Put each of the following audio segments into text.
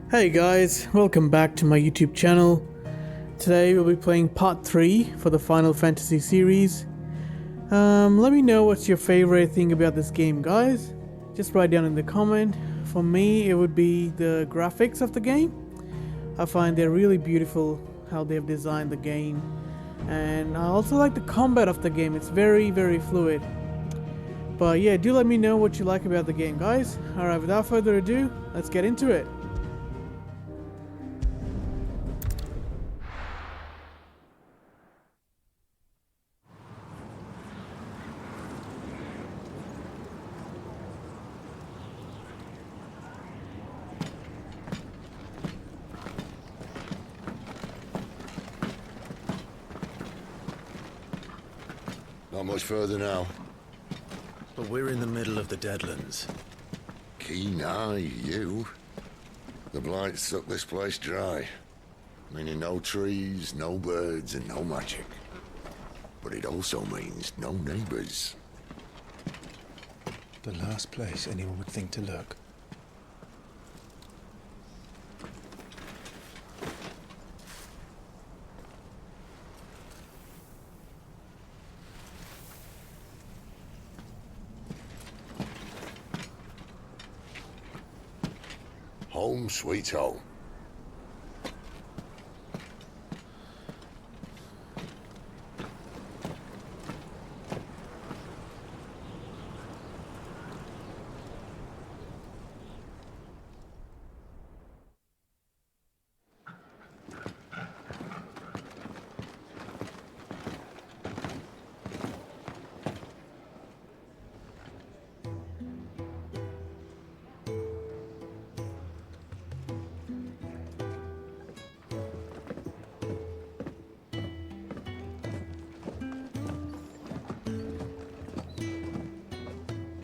Hey guys, welcome back to my YouTube channel. Today we'll be playing part 3 for the Final Fantasy series. Let me know what's your favorite thing about this game, guys. Just write down in the comment. For me, it would be the graphics of the game. I find they're really beautiful how they've designed the game. And I also like the combat of the game. It's very fluid. But yeah, do let me know what you like about the game, guys. Alright, without further ado, let's get into it. Not much further now. But we're in the middle of the Deadlands. Keen eye, you. The blight sucked this place dry. Meaning no trees, no birds, and no magic. But it also means no neighbors. The last place anyone would think to look. Home sweet home.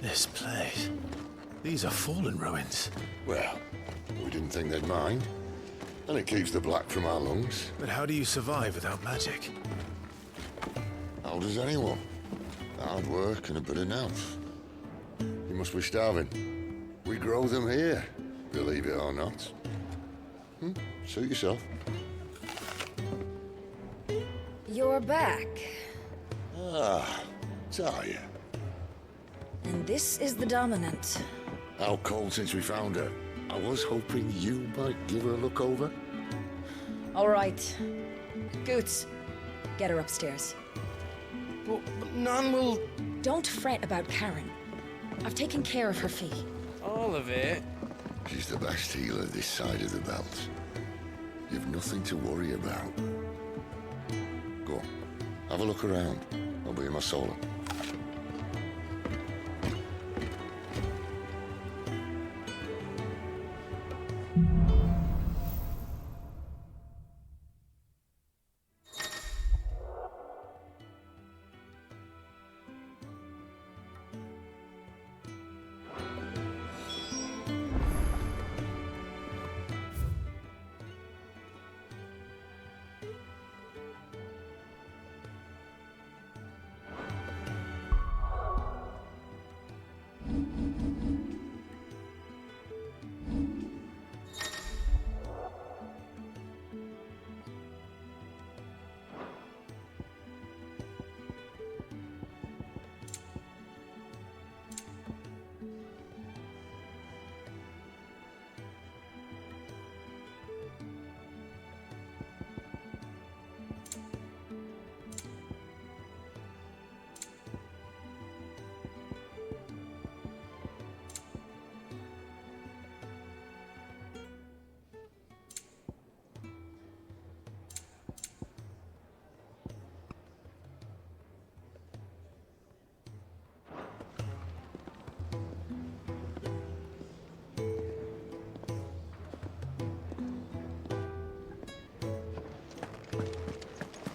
This place. These are fallen ruins. Well, we didn't think they'd mind. And it keeps the black from our lungs. But how do you survive without magic? How does anyone? Hard work and a bit of nous. You must be starving. We grow them here, believe it or not. Suit yourself. You're back. Talia. And this is the Dominant. How cold since we found her. I was hoping you might give her a look over. All right. Goots, get her upstairs. But none will... Don't fret about Karen. I've taken care of her fee. All of it? She's the best healer this side of the belt. You've nothing to worry about. Go on, have a look around. I'll be in my solo.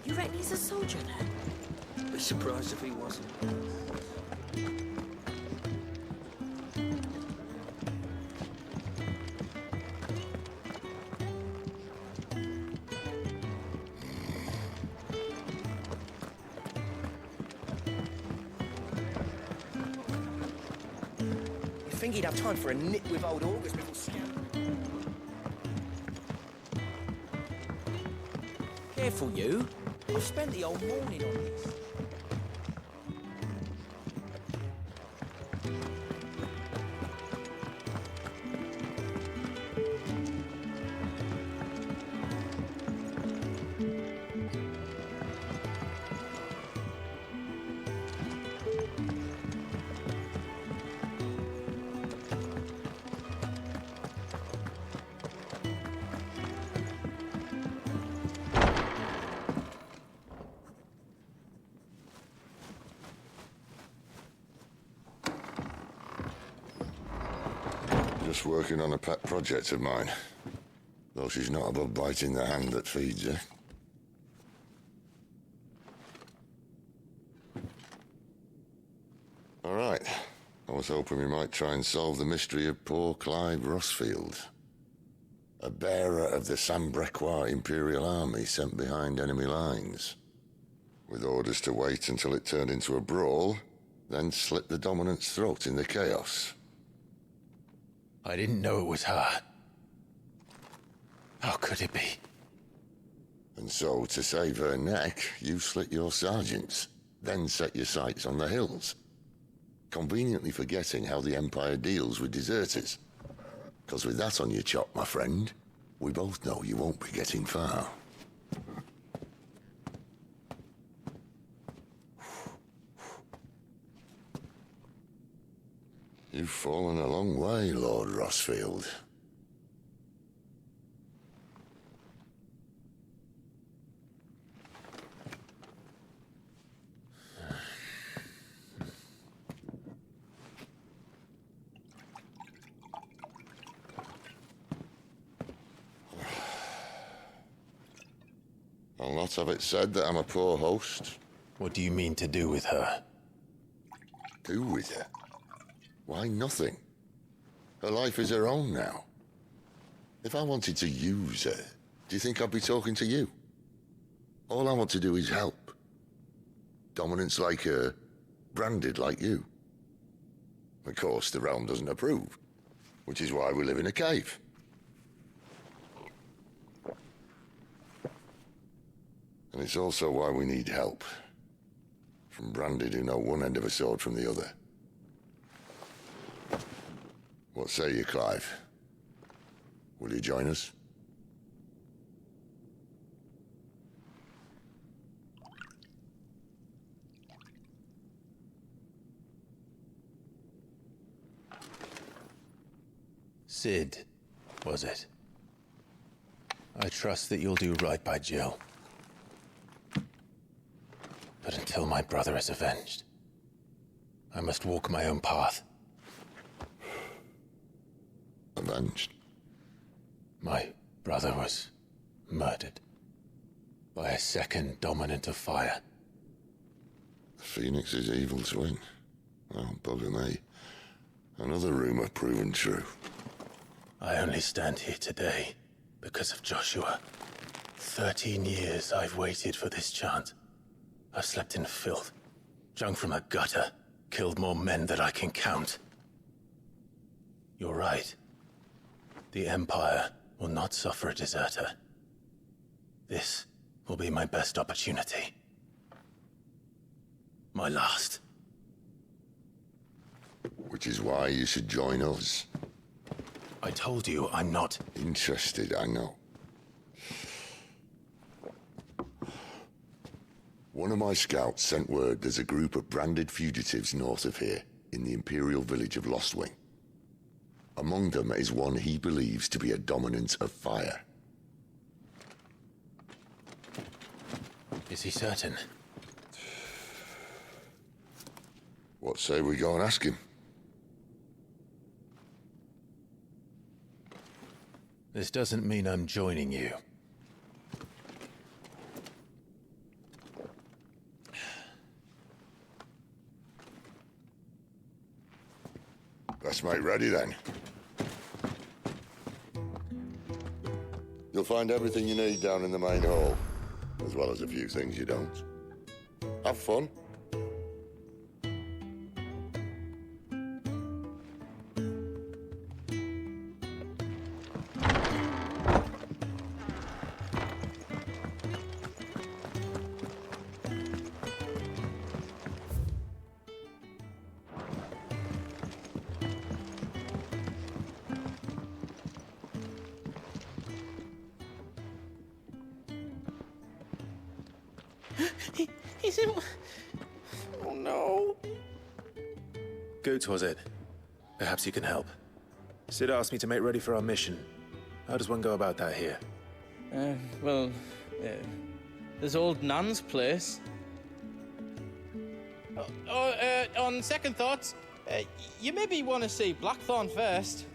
You reckon he's a soldier then? Be surprised if he wasn't. think he'd have time for a nip with old August before scouting. Careful, you. I've spent the whole morning on this. Just working on a pet project of mine. Though she's not above biting the hand that feeds her. All right. I was hoping we might try and solve the mystery of poor Clive Rossfield. A bearer of the Sambrequois Imperial Army sent behind enemy lines. With orders to wait until it turned into a brawl, then slit the dominant's throat in the chaos. I didn't know it was her. How could it be? And so, to save her neck, you slit your sergeants, then set your sights on the hills. Conveniently forgetting how the Empire deals with deserters. Because with that on your chop, my friend, we both know you won't be getting far. You've fallen a long way, Lord Rossfield. I'll not have it said that I'm a poor host. What do you mean to do with her? Do with her? Why, nothing. Her life is her own now. If I wanted to use her, do you think I'd be talking to you? All I want to do is help. Dominants like her, branded like you. Of course, the realm doesn't approve, which is why we live in a cave. And it's also why we need help. From branded who know one end of a sword from the other. What say you, Clive? Will you join us? Sid, was it? I trust that you'll do right by Jill. But until my brother is avenged, I must walk my own path. Avenged? My brother was murdered by a second dominant of fire. The Phoenix's evil twin. Oh, bugger me. Another rumor proven true. I only stand here today because of Joshua. 13 years I've waited for this chance. I've slept in filth, drunk from a gutter, killed more men than I can count. You're right. The Empire will not suffer a deserter. This will be my best opportunity. My last. Which is why you should join us. I told you I'm not Interested, I know. One of my scouts sent word there's a group of branded fugitives north of here, in the Imperial village of Lostwing. Among them is one he believes to be a dominant of fire. Is he certain? What say we go and ask him? This doesn't mean I'm joining you. Best mate ready then. You'll find everything you need down in the main hall, as well as a few things you don't. Have fun. He's in... Oh, no. Goots, was it? Perhaps you can help. Sid asked me to make ready for our mission. How does one go about that here? Well, there's old Nan's place. On second thoughts, you maybe want to see Blackthorn first.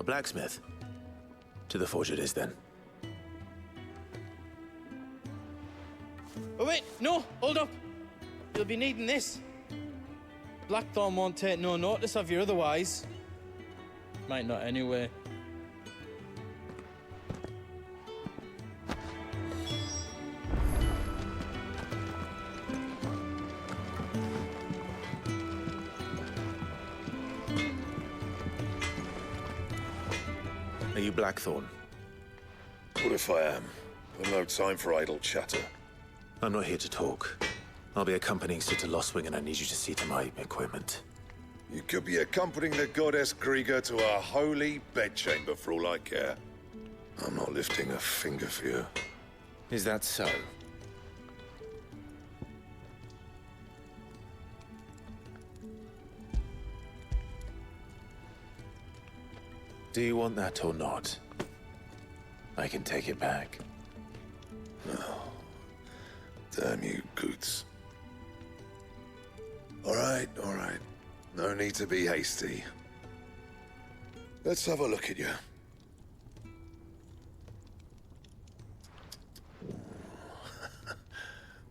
A blacksmith? To the forge it is, then. Oh, wait, no, hold up. You'll be needing this. Blackthorn won't take no notice of you otherwise. Might not anyway. Are you Blackthorn? What if I am? But no time for idle chatter. I'm not here to talk. I'll be accompanying Sid to Lostwing, and I need you to see to my equipment. You could be accompanying the goddess Krieger to our holy bedchamber for all I care. I'm not lifting a finger for you. Is that so? Do you want that or not? I can take it back. Damn you, Goots. All right. No need to be hasty. Let's have a look at you.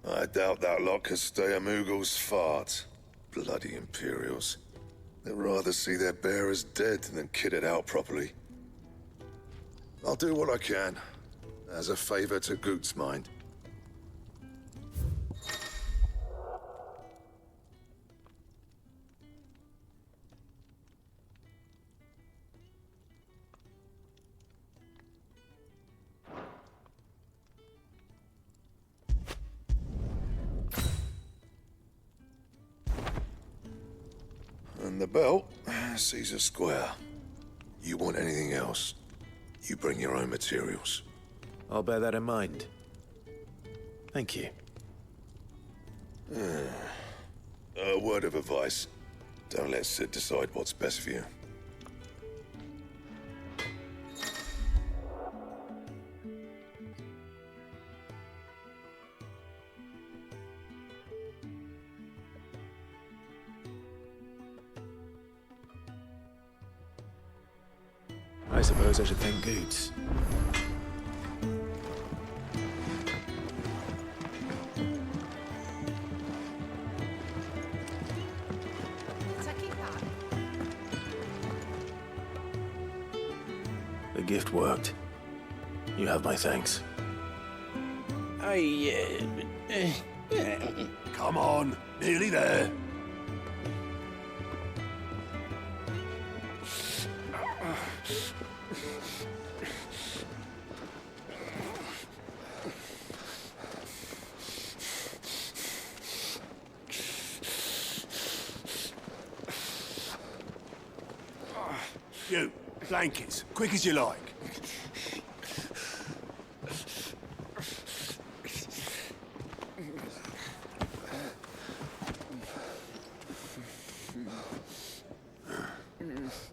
I doubt that lot could stay a Moogle's fart. Bloody Imperials. They'd rather see their bearers dead than kitted out properly. I'll do what I can, as a favor to Goots' mind. And the belt sees a square. You want anything else, you bring your own materials. I'll bear that in mind. Thank you. A word of advice. Don't let Sid decide what's best for you. I suppose I should thank Goots. The gift worked. You have my thanks. Come on, nearly there. You, blankets, quick as you like.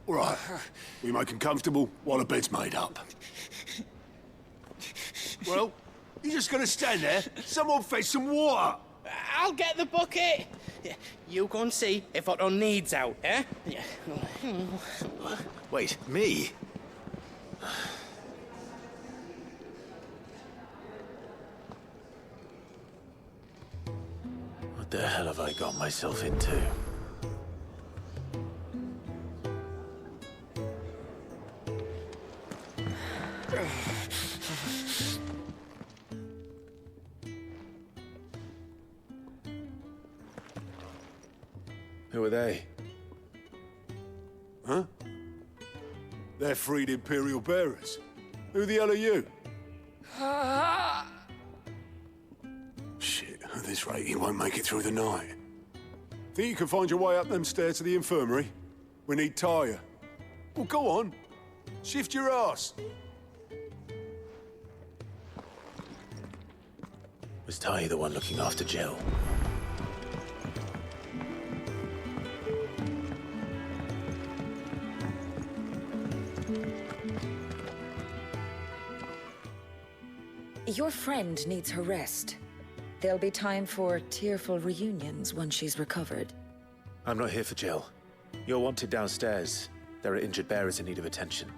All right, we make 'em comfortable while the bed's made up. Well, you just gonna stand there? Someone fetch some water. I'll get the bucket. You go and see if Otto needs out, eh? Wait, me? What the hell have I got myself into? Who are they? Huh? They're freed Imperial bearers. Who the hell are you? Shit, at this rate, you won't make it through the night. Think you can find your way up them stairs to the infirmary? We need Tyre. Well, go on. Shift your ass. Was Ty the one looking after Jill? Your friend needs her rest. There'll be time for tearful reunions once she's recovered. I'm not here for Jill. You're wanted downstairs. There are injured bearers in need of attention.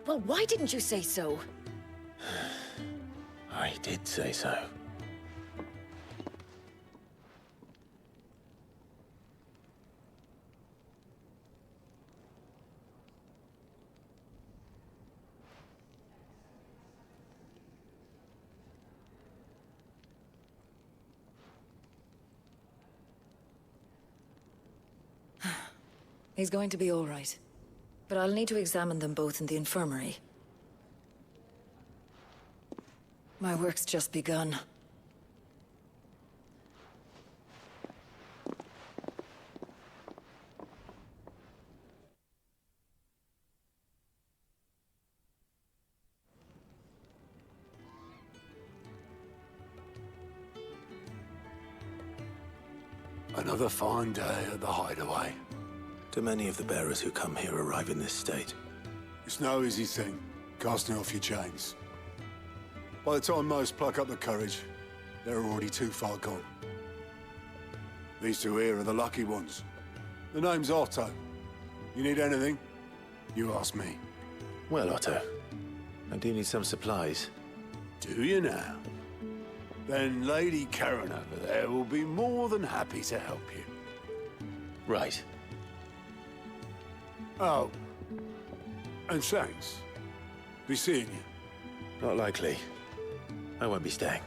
Well, why didn't you say so? I did say so. He's going to be all right. But I'll need to examine them both in the infirmary. My work's just begun. Another fine day at the hideaway. Do many of the bearers who come here arrive in this state? It's no easy thing, casting off your chains. By the time most pluck up the courage, they're already too far gone. These two here are the lucky ones. The name's Otto. You need anything? You ask me. Well, Otto, I do need some supplies. Do you now? Then Lady Karen over there will be more than happy to help you. Right. Oh. And thanks. Be seeing you. Not likely. I won't be staying.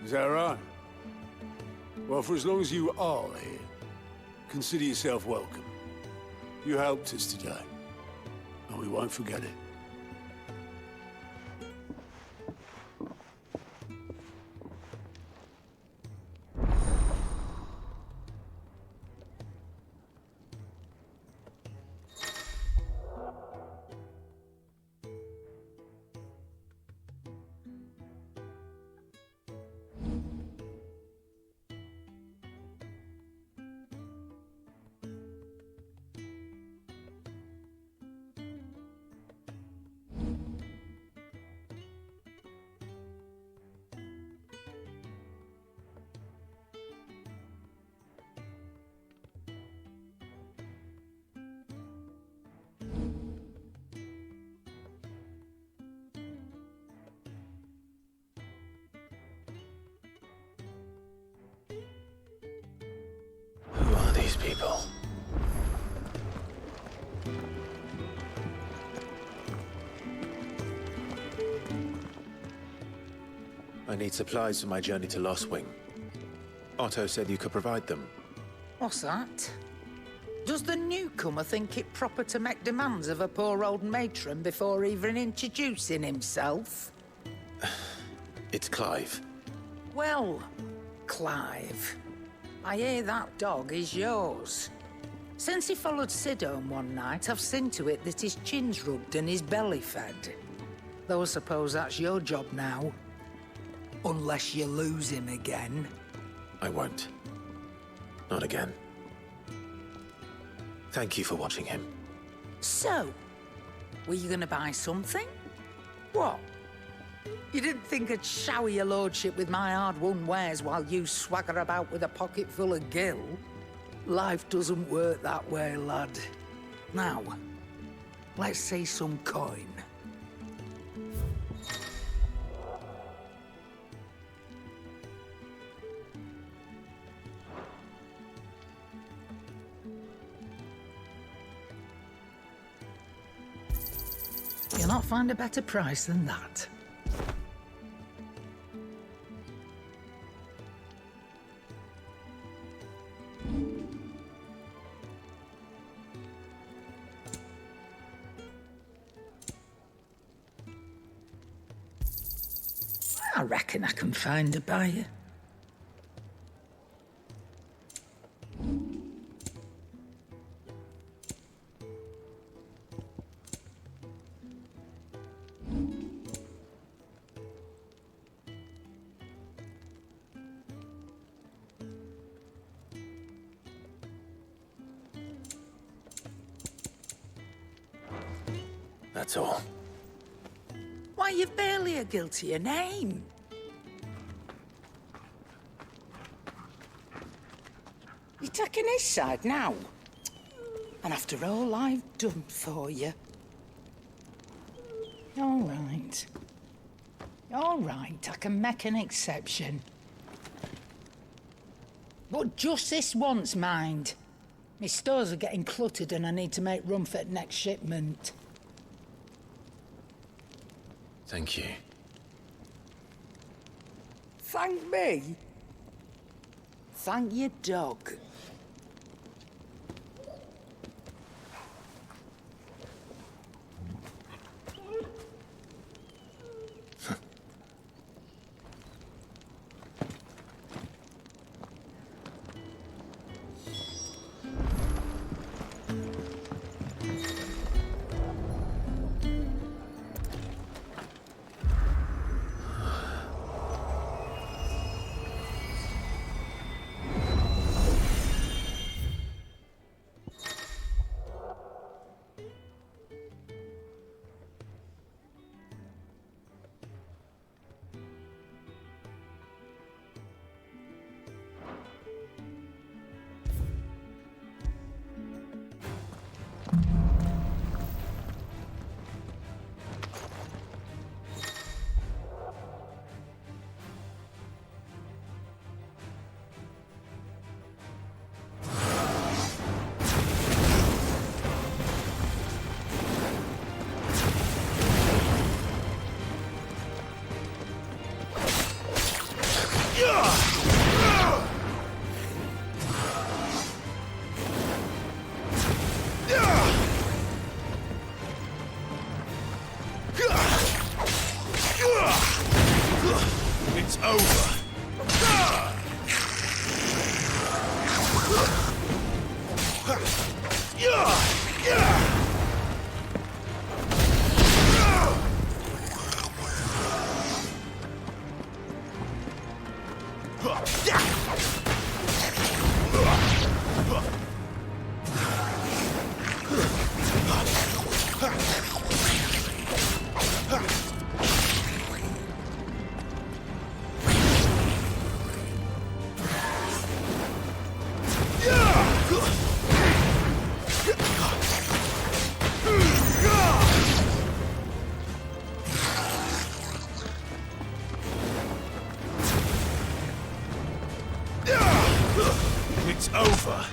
Is that right? Well, for as long as you are here, consider yourself welcome. You helped us today, and we won't forget it. Who are these people? I need supplies for my journey to Lost Wing. Otto said you could provide them. What's that? Does the newcomer think it proper to make demands of a poor old matron before even introducing himself? It's Clive. Well, Clive, I hear that dog is yours. Since he followed Sid home one night, I've seen to it that his chin's rubbed and his belly fed. Though I suppose that's your job now. Unless you lose him again. I won't. Not again. Thank you for watching him. So, were you gonna buy something? What? You didn't think I'd shower your lordship with my hard-won wares while you swagger about with a pocket full of gil? Life doesn't work that way, lad. Now, let's see some coin. You'll not find a better price than that. I reckon I can find a buyer. That's all. Why, you've barely a guiltier name. You're taking his side now? And after all I've done for you? All right. All right, I can make an exception. But just this once, mind. My stores are getting cluttered and I need to make room for the next shipment. Thank you. Thank me? Thank your dog. It's over. It's over.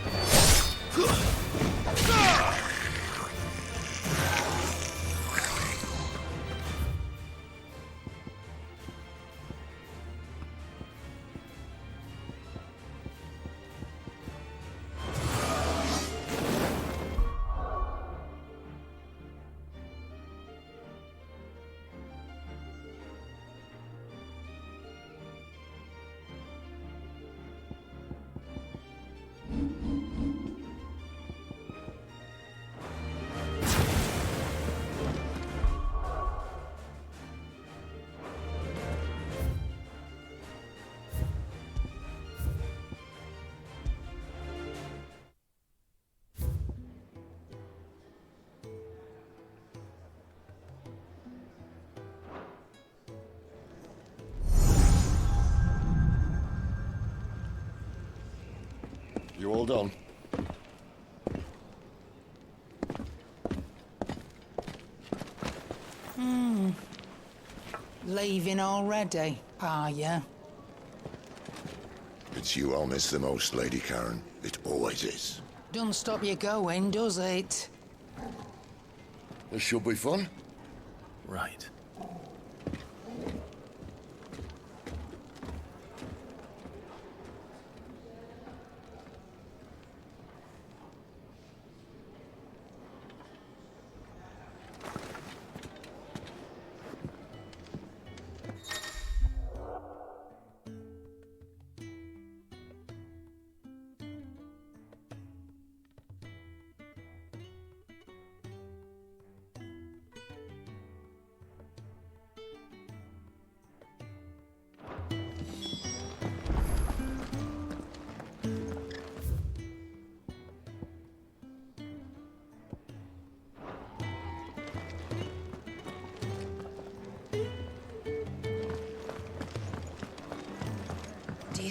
You all done? Leaving already, are ya? It's you I'll miss the most, Lady Karen. It always is. Don't stop you going, does it? This should be fun. Right.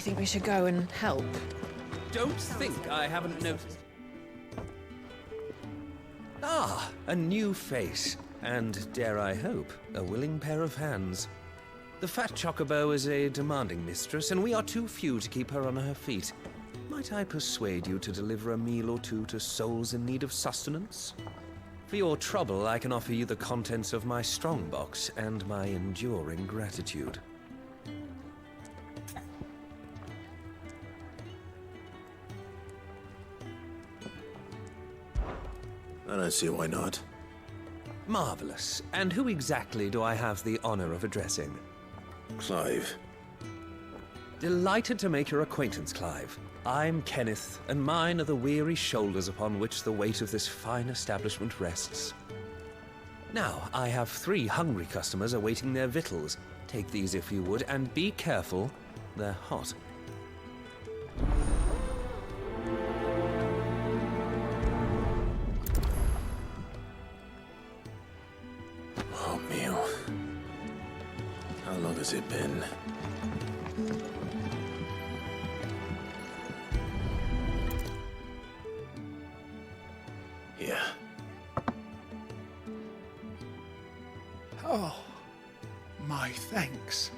think we should go and help? Don't think I haven't noticed. Ah, a new face. And, dare I hope, a willing pair of hands. The fat chocobo is a demanding mistress, and we are too few to keep her on her feet. Might I persuade you to deliver a meal or two to souls in need of sustenance? For your trouble, I can offer you the contents of my strongbox and my enduring gratitude. I don't see why not. Marvelous. And who exactly do I have the honor of addressing? Clive. Delighted to make your acquaintance, Clive. I'm Kenneth, and mine are the weary shoulders upon which the weight of this fine establishment rests. Now, I have 3 hungry customers awaiting their victuals. Take these if you would, and be careful, they're hot. Oh, meal. How long has it been? Yeah. Oh, my thanks.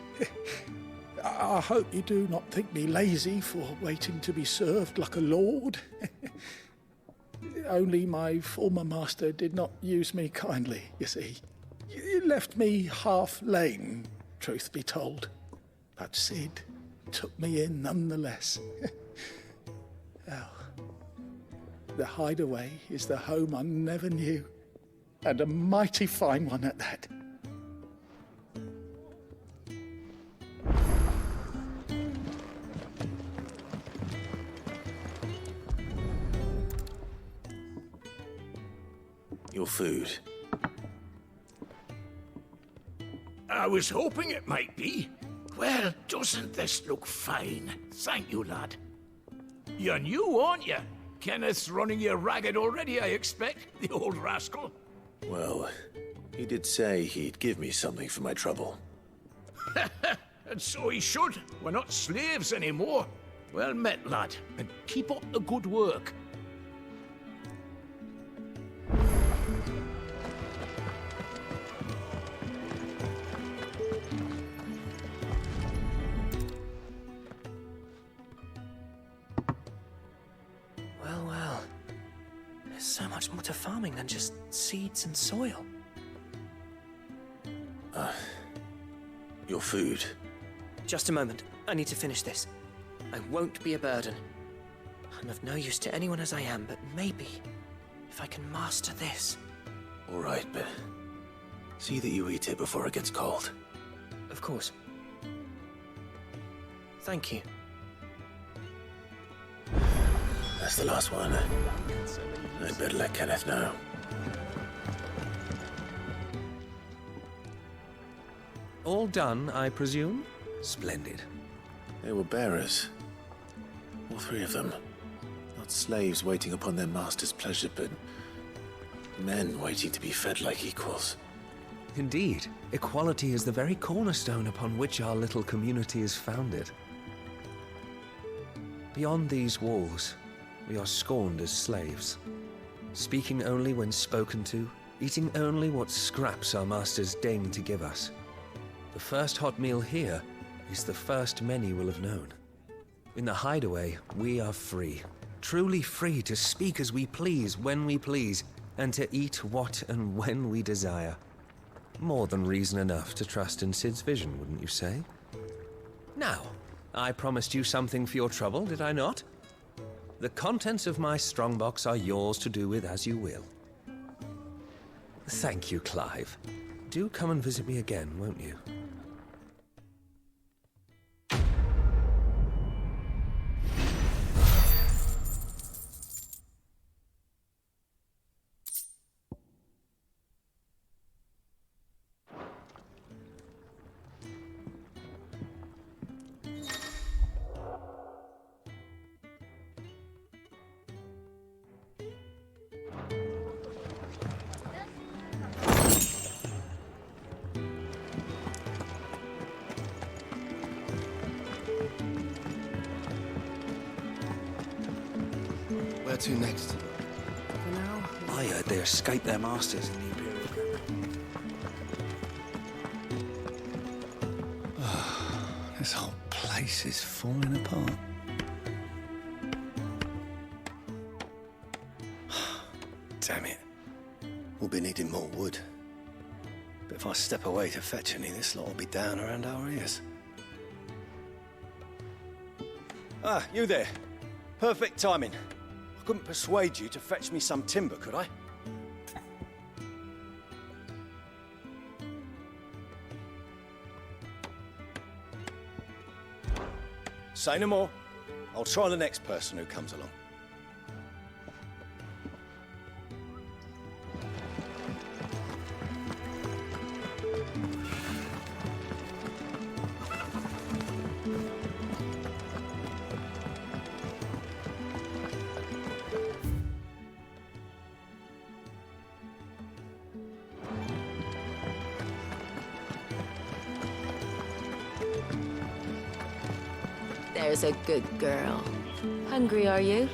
I hope you do not think me lazy for waiting to be served like a lord. Only my former master did not use me kindly, you see. He left me half lame, truth be told. But Sid took me in nonetheless. Well, the hideaway is the home I never knew, and a mighty fine one at that. Your food. I was hoping it might be. Well, doesn't this look fine? Thank you, lad. You're new, aren't you? Kenneth's running you ragged already, I expect, the old rascal. Well, he did say he'd give me something for my trouble. And so he should. We're not slaves anymore. Well met, lad, and keep up the good work. Well. There's so much more to farming than just seeds and soil. Your food. Just a moment. I need to finish this. I won't be a burden. I'm of no use to anyone as I am, but maybe if I can master this. All right, but see that you eat it before it gets cold. Of course. Thank you. That's the last one. I'd better let Kenneth know. All done, I presume? Splendid. They were bearers. All 3 of them. Not slaves waiting upon their master's pleasure, but men waiting to be fed like equals. Indeed, equality is the very cornerstone upon which our little community is founded. Beyond these walls, we are scorned as slaves, speaking only when spoken to, eating only what scraps our masters deign to give us. The first hot meal here is the first many will have known. In the hideaway, we are free, truly free to speak as we please, when we please, and to eat what and when we desire. More than reason enough to trust in Sid's vision, wouldn't you say? Now, I promised you something for your trouble, did I not? The contents of my strongbox are yours to do with as you will. Thank you, Clive. Do come and visit me again, won't you? to next? For now, I heard they escaped their masters in the Imperial camp. This whole place is falling apart. Damn it. We'll be needing more wood. But if I step away to fetch any, this lot will be down around our ears. Ah, you there. Perfect timing. I couldn't persuade you to fetch me some timber, could I? Say no more. I'll try the next person who comes along. There's a good girl. Hungry, are you?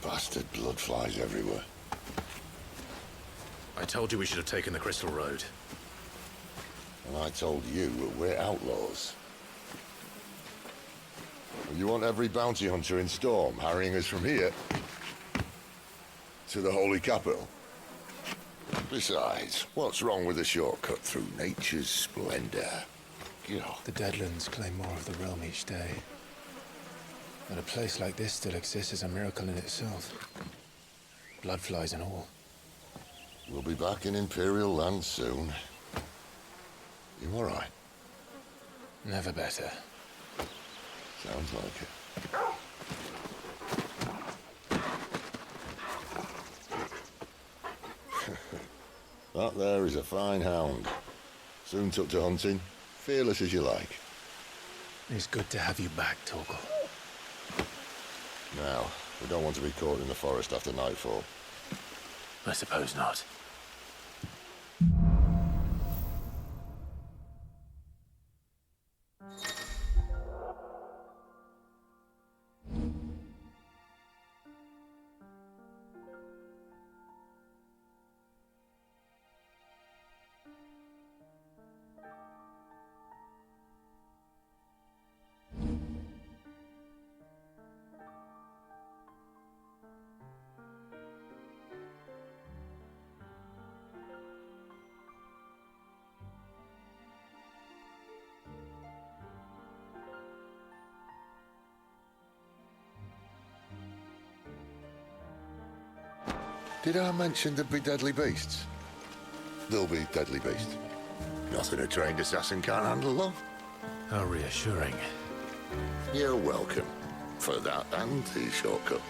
Bastard blood flies everywhere. I told you we should have taken the Crystal Road. And I told you that we're outlaws. You want every bounty hunter in Storm harrying us from here to the Holy Capital? Besides, what's wrong with a shortcut through nature's splendor? The Deadlands claim more of the realm each day. That a place like this still exists is a miracle in itself. Bloodflies and all. We'll be back in Imperial land soon. You all right? Never better. Sounds like it. That there is a fine hound. Soon took to hunting. Fearless as you like. It's good to have you back, Torgal. Now, we don't want to be caught in the forest after nightfall. I suppose not. Did I mention there'd be deadly beasts? There'll be deadly beasts. Nothing a trained assassin can't handle, though. How reassuring. You're welcome. For that and the shortcut.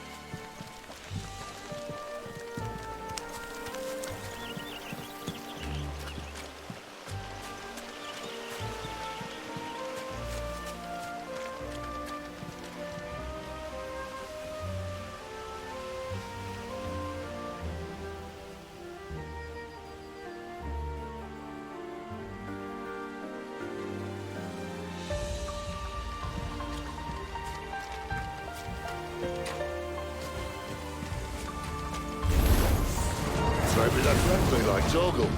Maybe they're friendly like Torgal.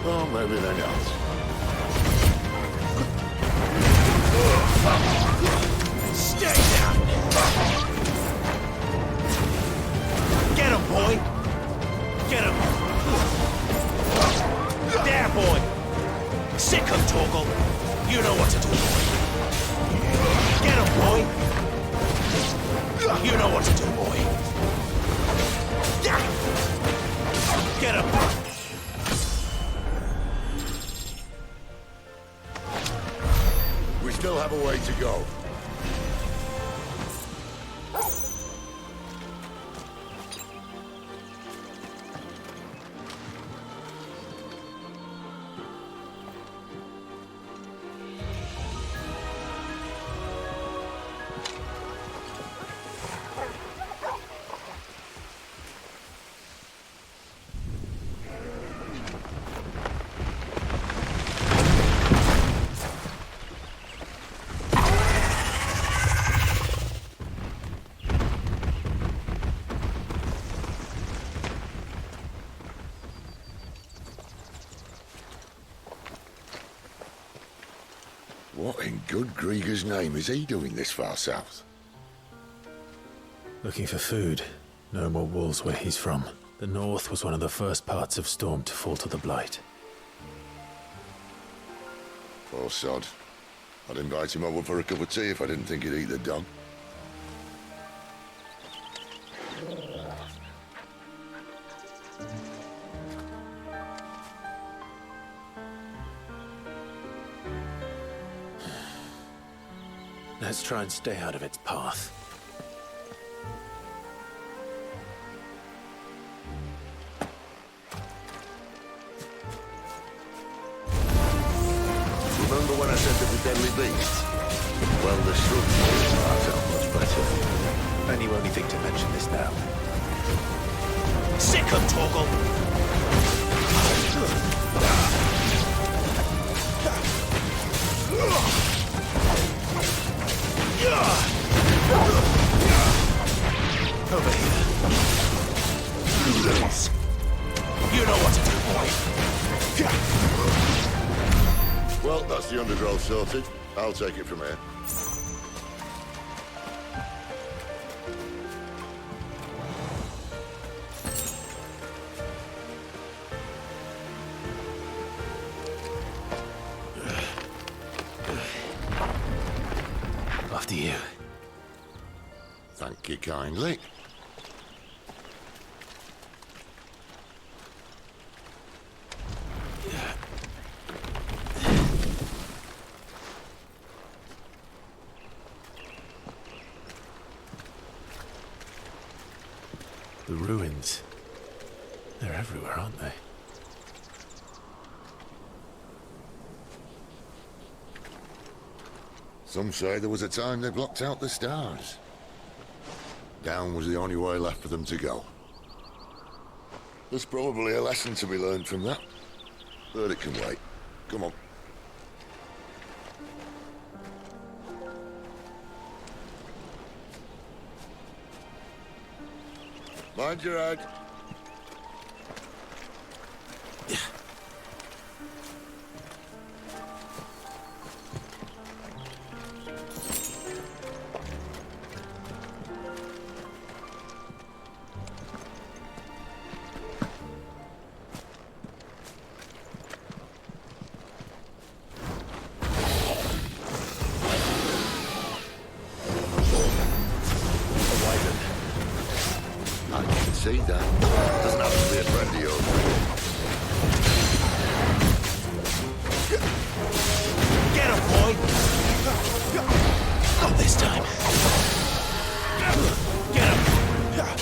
Or maybe they're not. Stay down! Get him, boy! Get him! There, boy! Sick him, Torgal! You know what to do, boy! Get him, boy! You know what to do, boy! Get him! What in good Grieger's name is he doing this far south? Looking for food. No more wolves where he's from. The north was one of the first parts of Storm to fall to the Blight. Poor sod. I'd invite him over for a cup of tea if I didn't think he'd eat the dog. Let's try and stay out of its path. Remember when I said that the deadly beast? Well, the structure starts out much better. And you only think to mention this now. Sick of Torgal! Over here. You know what to do, boy. Well, that's the undergrowth sorted. I'll take it from here. After you. Thank you kindly. The ruins. They're everywhere, aren't they? Some say there was a time they blocked out the stars. Down was the only way left for them to go. There's probably a lesson to be learned from that. But it can wait. Come on. Mind your head. See that? Doesn't have to be a friend of yours. Get him, boy! Not this time. Get him! Get him!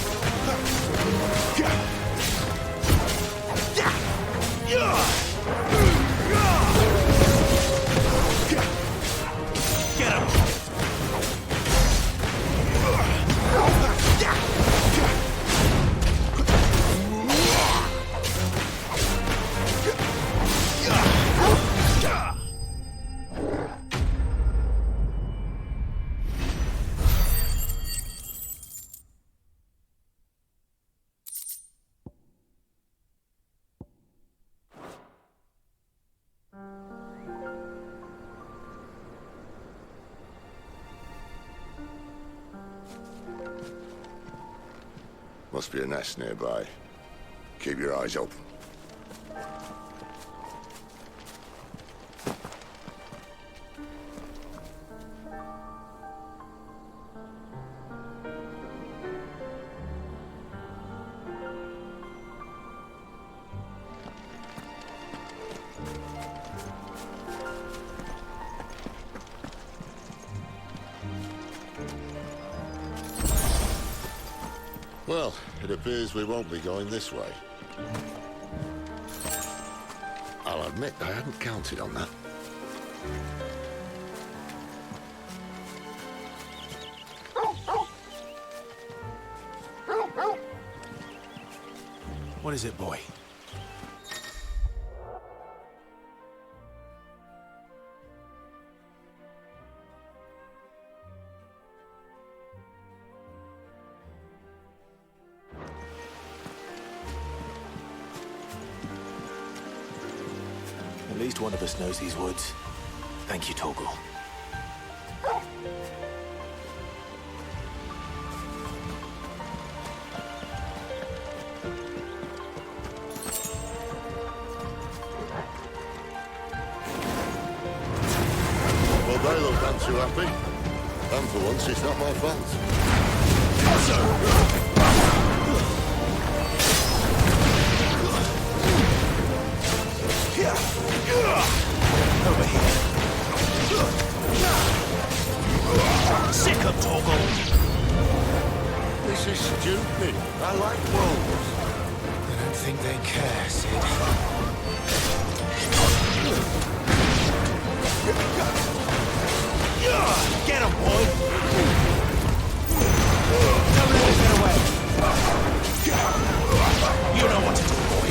Must be a nest nearby. Keep your eyes open. Well, it appears we won't be going this way. I'll admit I hadn't counted on that. What is it, boy? At least one of us knows these woods. Thank you, Torgal. too happy. And for once, it's not my fault. Over here. Sick of Torgal. This is stupid. I like wolves. I don't think they care, Sid. Get him, boy! Don't let him get away! You know what to do, boy.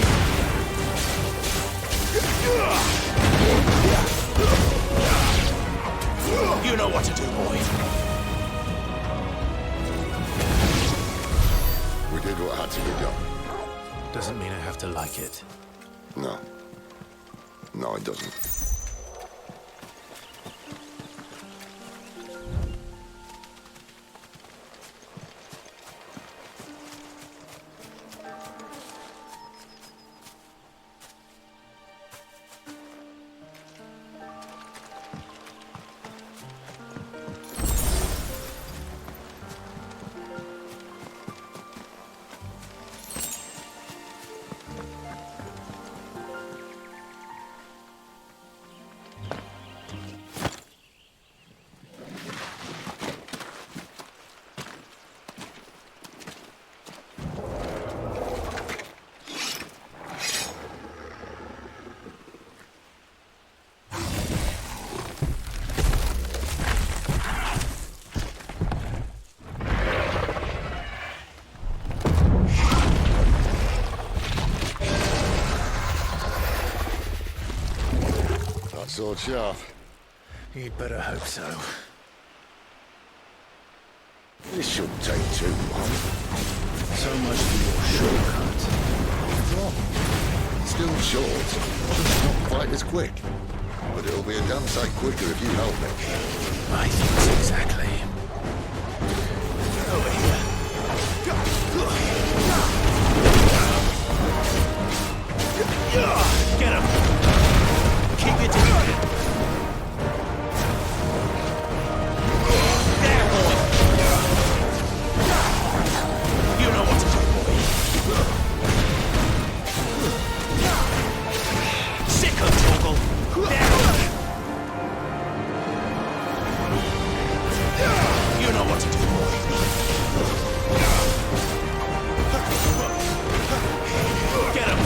You know what to do, boy. We did what had to be done. Doesn't mean I have to like it. No. No, it doesn't. Sword sharp. You'd better hope so. This shouldn't take too long. So much for your shortcut. Wrong. Still short, just not quite as quick. But it'll be a damn sight quicker if you help me. My thoughts exactly. Over here. Get him! Keep it in. There, boy! You know what to do, boy. Sick of Torgal. There! You know what to do, boy. Get him!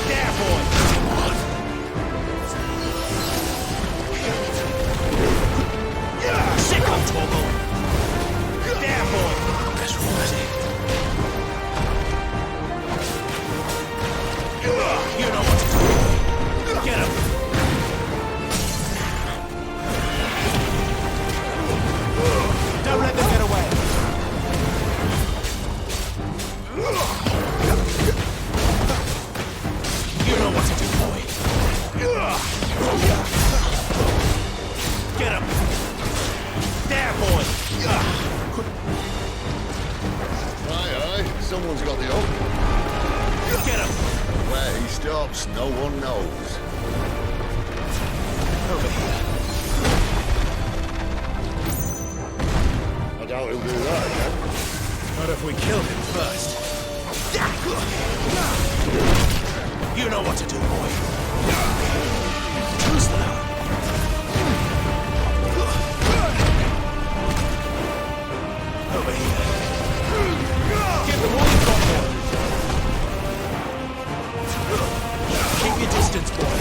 There, boy! Sick of Torgal! There, boy! That's right. You know what to do. Get him! Don't let them get away! You know what to do, boy. Get him! There, boy! Aye, someone's got the hook. Get him! Where he stops, no one knows. Over here. I doubt he'll do that again. Not if we kill him first. You know what to do, boy. Too slow. Over here. Give them all you've got, boy. Keep your distance, boy.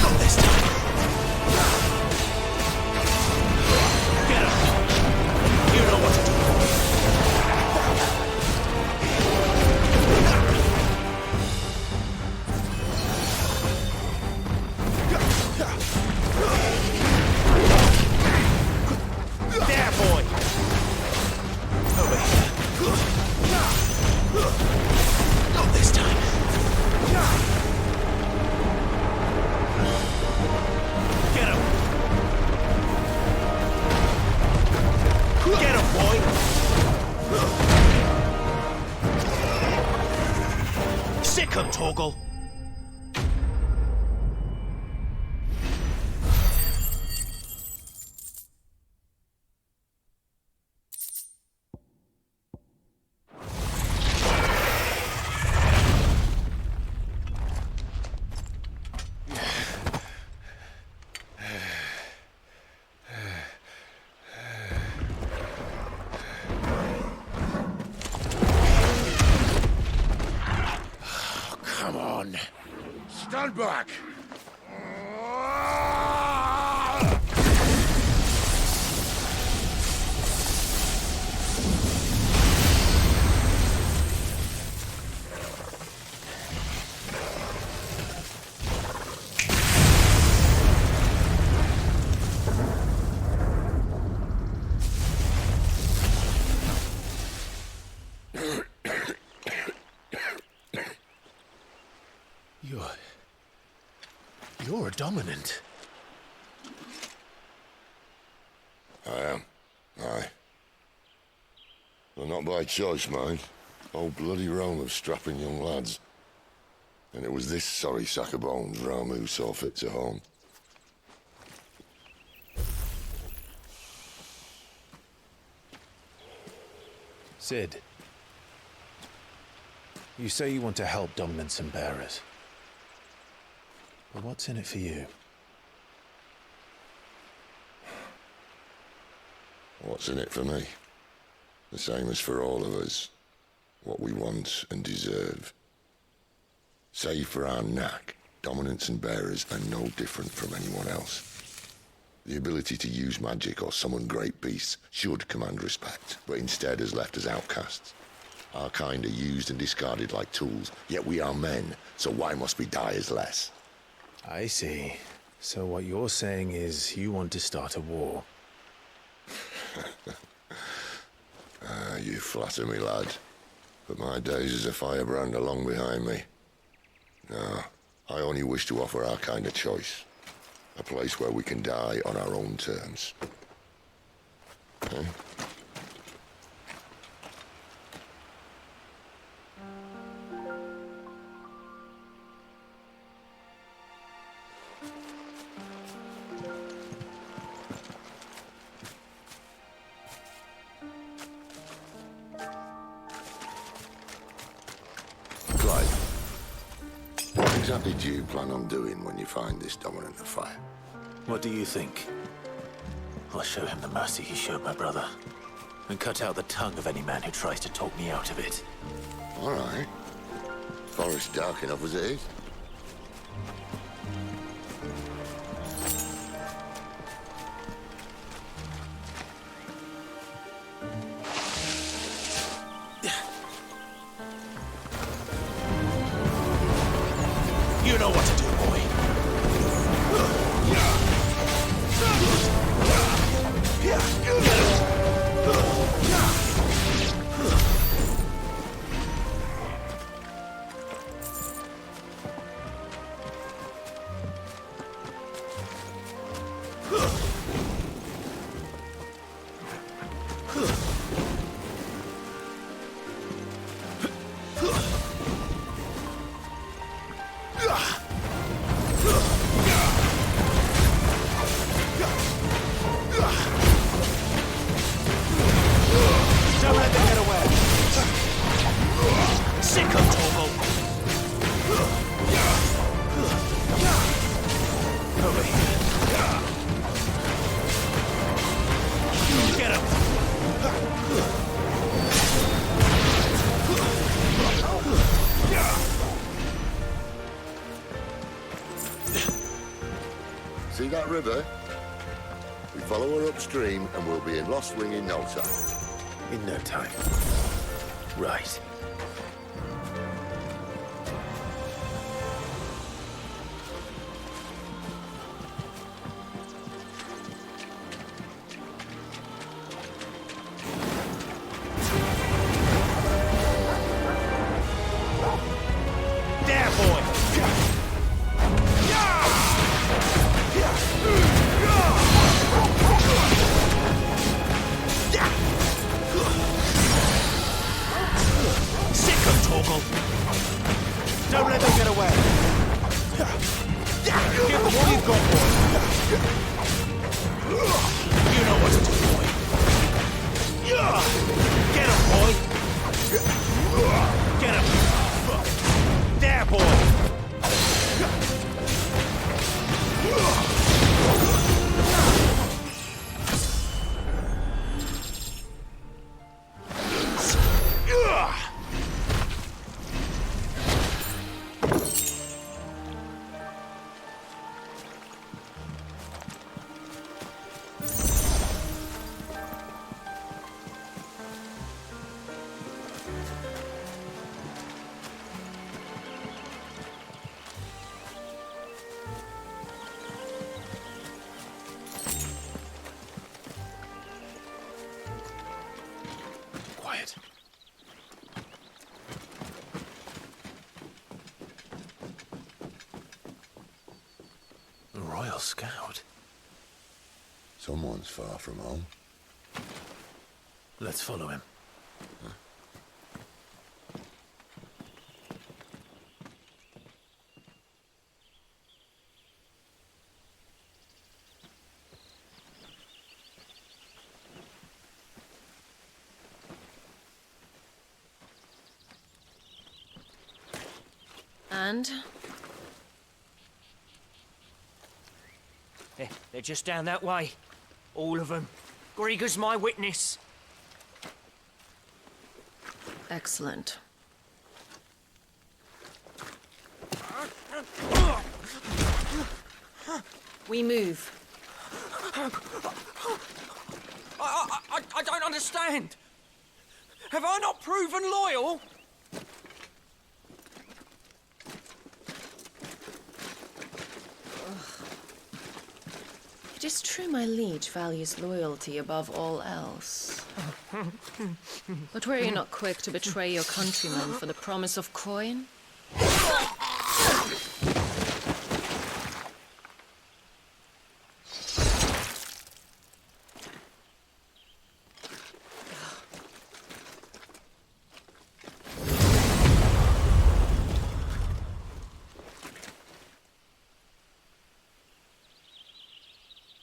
Not this time. Get him. You know what to do, boy. There, boy! Over here. Not this time. Get him! Get him, boy! Sick him, Torgal! Stand back! You're a dominant. I am. Aye. Well, not by choice, mind. Whole bloody realm of strapping young lads. And it was this sorry sack of bones Ramu saw fit to home. Sid, you say you want to help dominants and bearers. But what's in it for you? What's in it for me? The same as for all of us. What we want and deserve. Save for our knack, dominants and bearers are no different from anyone else. The ability to use magic or summon great beasts should command respect, but instead has left us outcasts. Our kind are used and discarded like tools, yet we are men, so why must we die as less? I see. So what you're saying is you want to start a war. You flatter me, lad. But my days as a firebrand are long behind me. No, I only wish to offer our kind a choice. A place where we can die on our own terms. Eh? What exactly do you plan on doing when you find this dominant of fire? What do you think? I'll show him the mercy he showed my brother, and cut out the tongue of any man who tries to talk me out of it. All right. Forest dark enough as it is. You know what to do, boy. Don't let them get away. Sick of Torval. Over here. Get him. See that river? We follow her upstream and we'll be in Lost Wing in no time. In no time. Right. There, boy! that. A Royal Scout? Someone's far from home. Let's follow him. And? They're just down that way. All of them. Grieger's my witness. Excellent. We move. I don't understand. Have I not proven loyal? It is true my liege values loyalty above all else. But were you not quick to betray your countrymen for the promise of coin?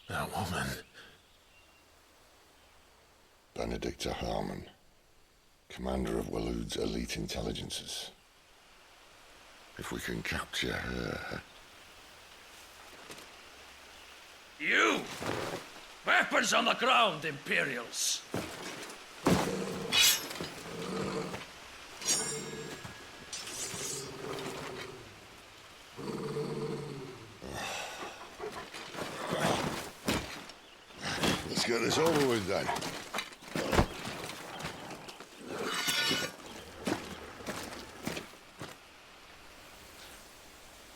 That woman. Benedicta Harmon, commander of Waloed's elite intelligences. If we can capture her... You! Weapons on the ground, Imperials! Let's get this over with then.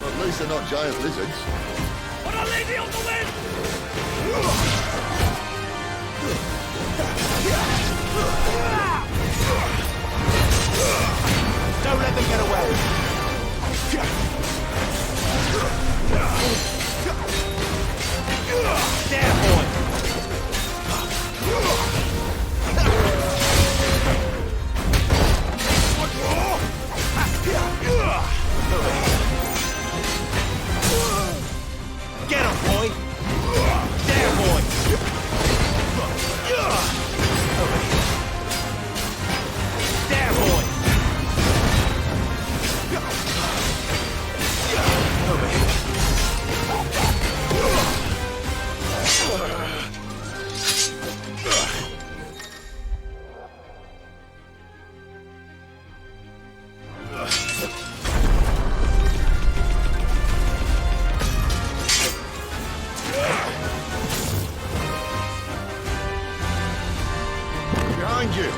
At least they're not giant lizards. But a lady on the wind! Don't let them get away. There, boy. Get him, boy. There, boy. There, boy. Behind you!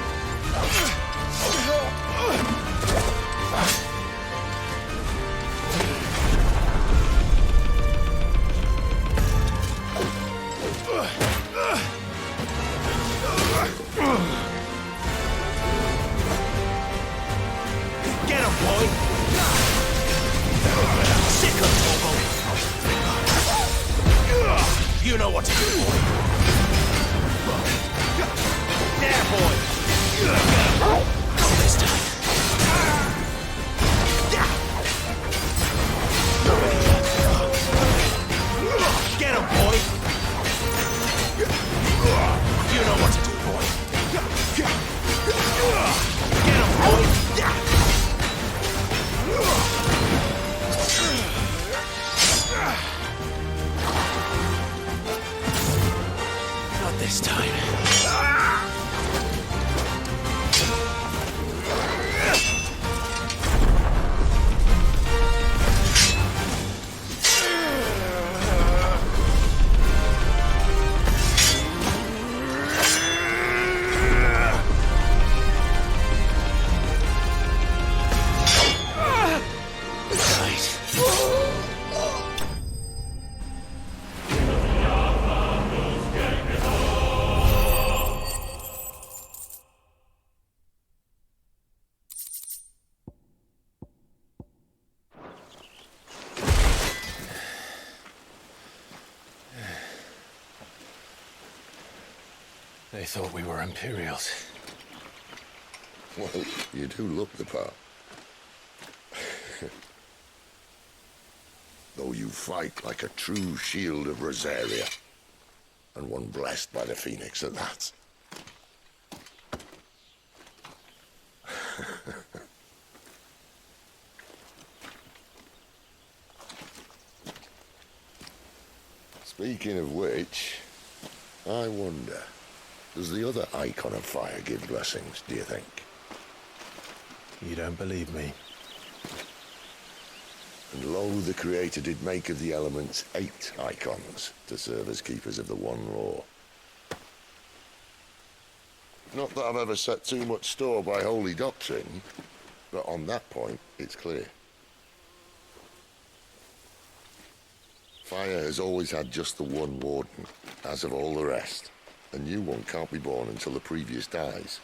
Get him, boy. Sick of Bobo. You know what to do, boy. There, boy. Not this time. Get him, boy. You know what to do, boy. Get him, boy. Not this time. They thought we were Imperials. Well, you do look the part. Though you fight like a true shield of Rosaria. And one blessed by the Phoenix at that. Speaking of which, I wonder, does the other Icon of Fire give blessings, do you think? You don't believe me? And lo, the Creator did make of the elements 8 Icons to serve as keepers of the one law. Not that I've ever set too much store by holy doctrine, but on that point, it's clear. Fire has always had just the one warden, as of all the rest. A new one can't be born until the previous dies,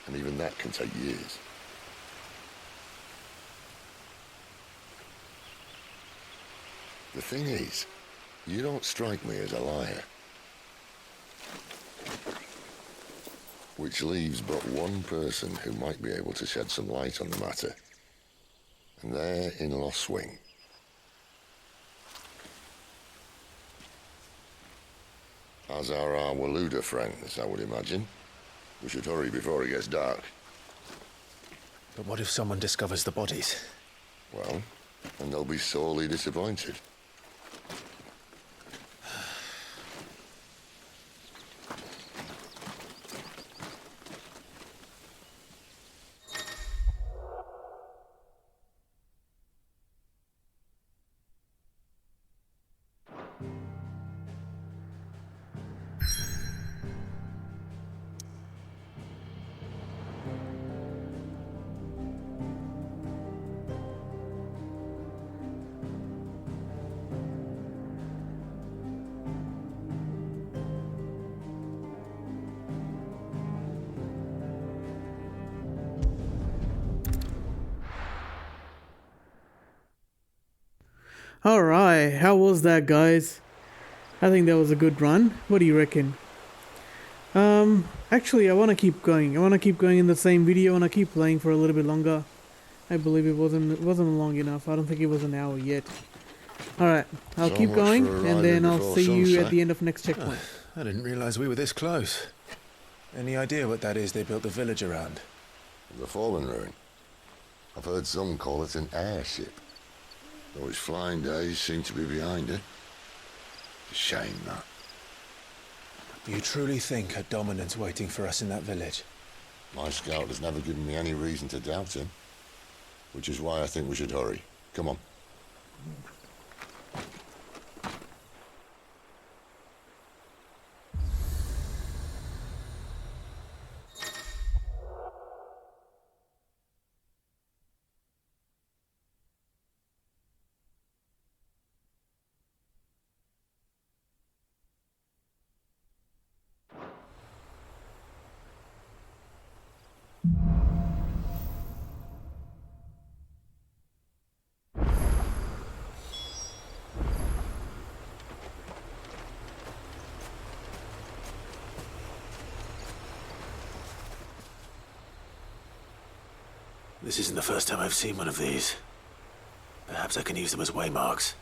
and even that can take years. The thing is, you don't strike me as a liar. Which leaves but one person who might be able to shed some light on the matter. And they're in Lost Swing. As are our Waluda friends, I would imagine. We should hurry before it gets dark. But what if someone discovers the bodies? Well, and they'll be sorely disappointed. Alright, how was that, guys? I think that was a good run. What do you reckon? Actually, I want to keep going. I want to keep going in the same video. I want to keep playing for a little bit longer. I believe it wasn't long enough. I don't think it was an hour yet. Alright, I'll keep going, and then I'll see you at the end of next checkpoint. I didn't realize we were this close. Any idea what that is they built the village around? The Fallen Ruin. I've heard some call it an airship. Though his flying days seem to be behind it. It's a shame, that. You truly think a dominant's waiting for us in that village? My scout has never given me any reason to doubt him. Which is why I think we should hurry. Come on. This isn't the first time I've seen one of these. Perhaps I can use them as waymarks.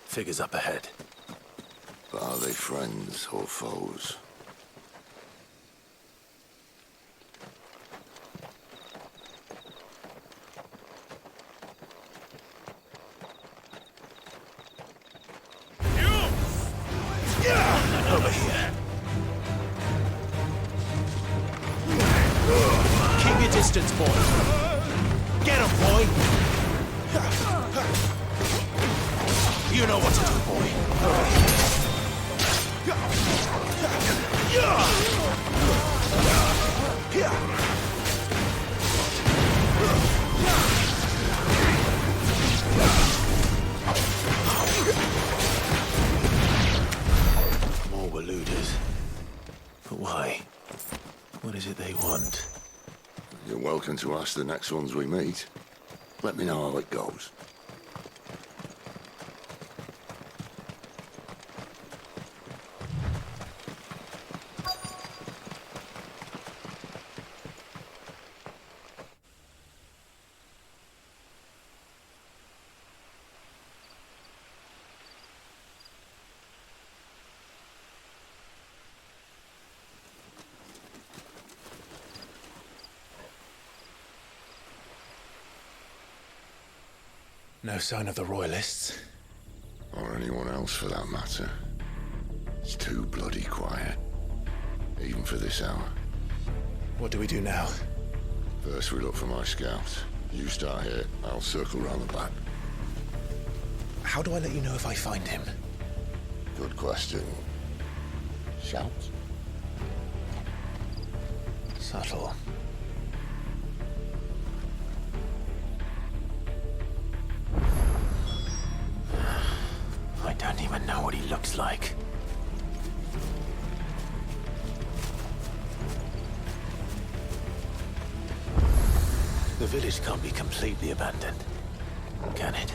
Figures up ahead. But are they friends or foes? Keep your distance, boy. Get him, boy. You know what to do, boy. More were looters. But why? What is it they want? You're welcome to ask the next ones we meet. Let me know how it goes. No sign of the Royalists. Or anyone else for that matter. It's too bloody quiet. Even for this hour. What do we do now? First we look for my scouts. You start here, I'll circle round the back. How do I let you know if I find him? Good question. Shout? Subtle. I don't even know what he looks like. The village can't be completely abandoned, can it?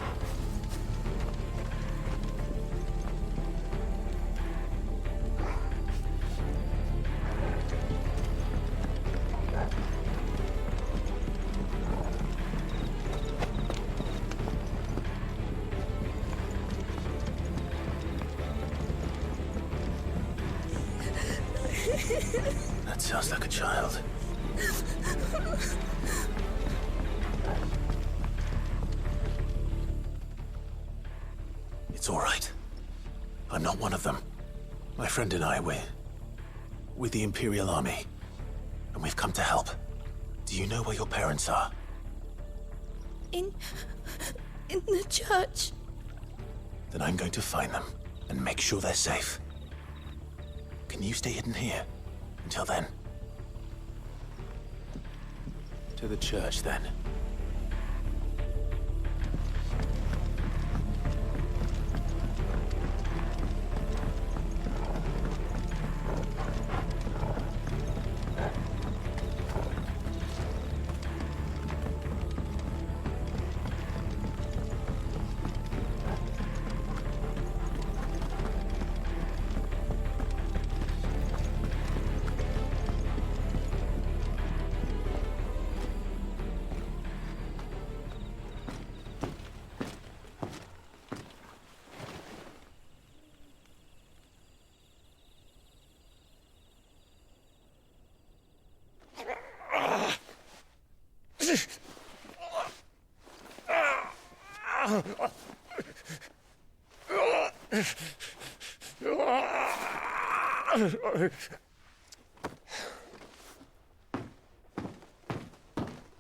That sounds like a child. It's all right. I'm not one of them. My friend and I, we're with the Imperial Army, and we've come to help. Do you know where your parents are? In the church. Then I'm going to find them and make sure they're safe. Can you stay hidden here until then? To the church, then.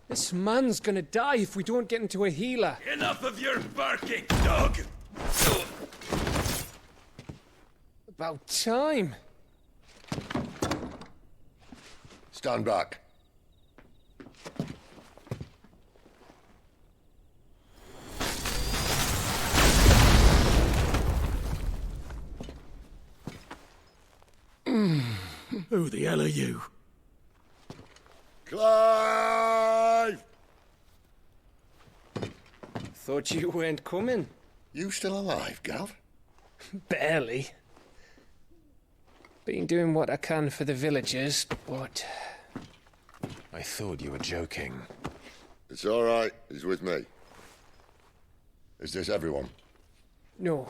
This man's gonna die if we don't get into a healer. Enough of your barking, dog! About time. Stand back. Who the hell are you? Clive! Thought you weren't coming. You still alive, Gav? Barely. Been doing what I can for the villagers, but... I thought you were joking. It's all right. He's with me. Is this everyone? No,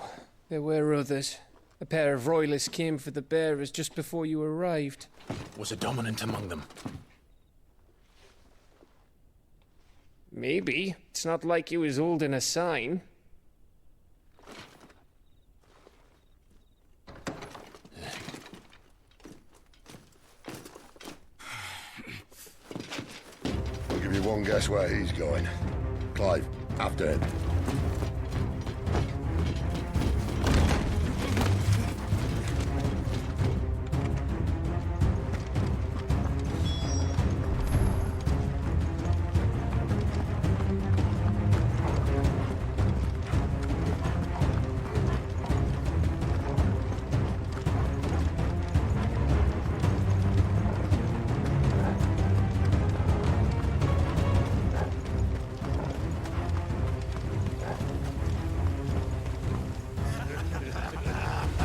there were others. A pair of royalists came for the bearers just before you arrived. Was a dominant among them? Maybe. It's not like he was holding a sign. one guess where he's going. Clive, after him.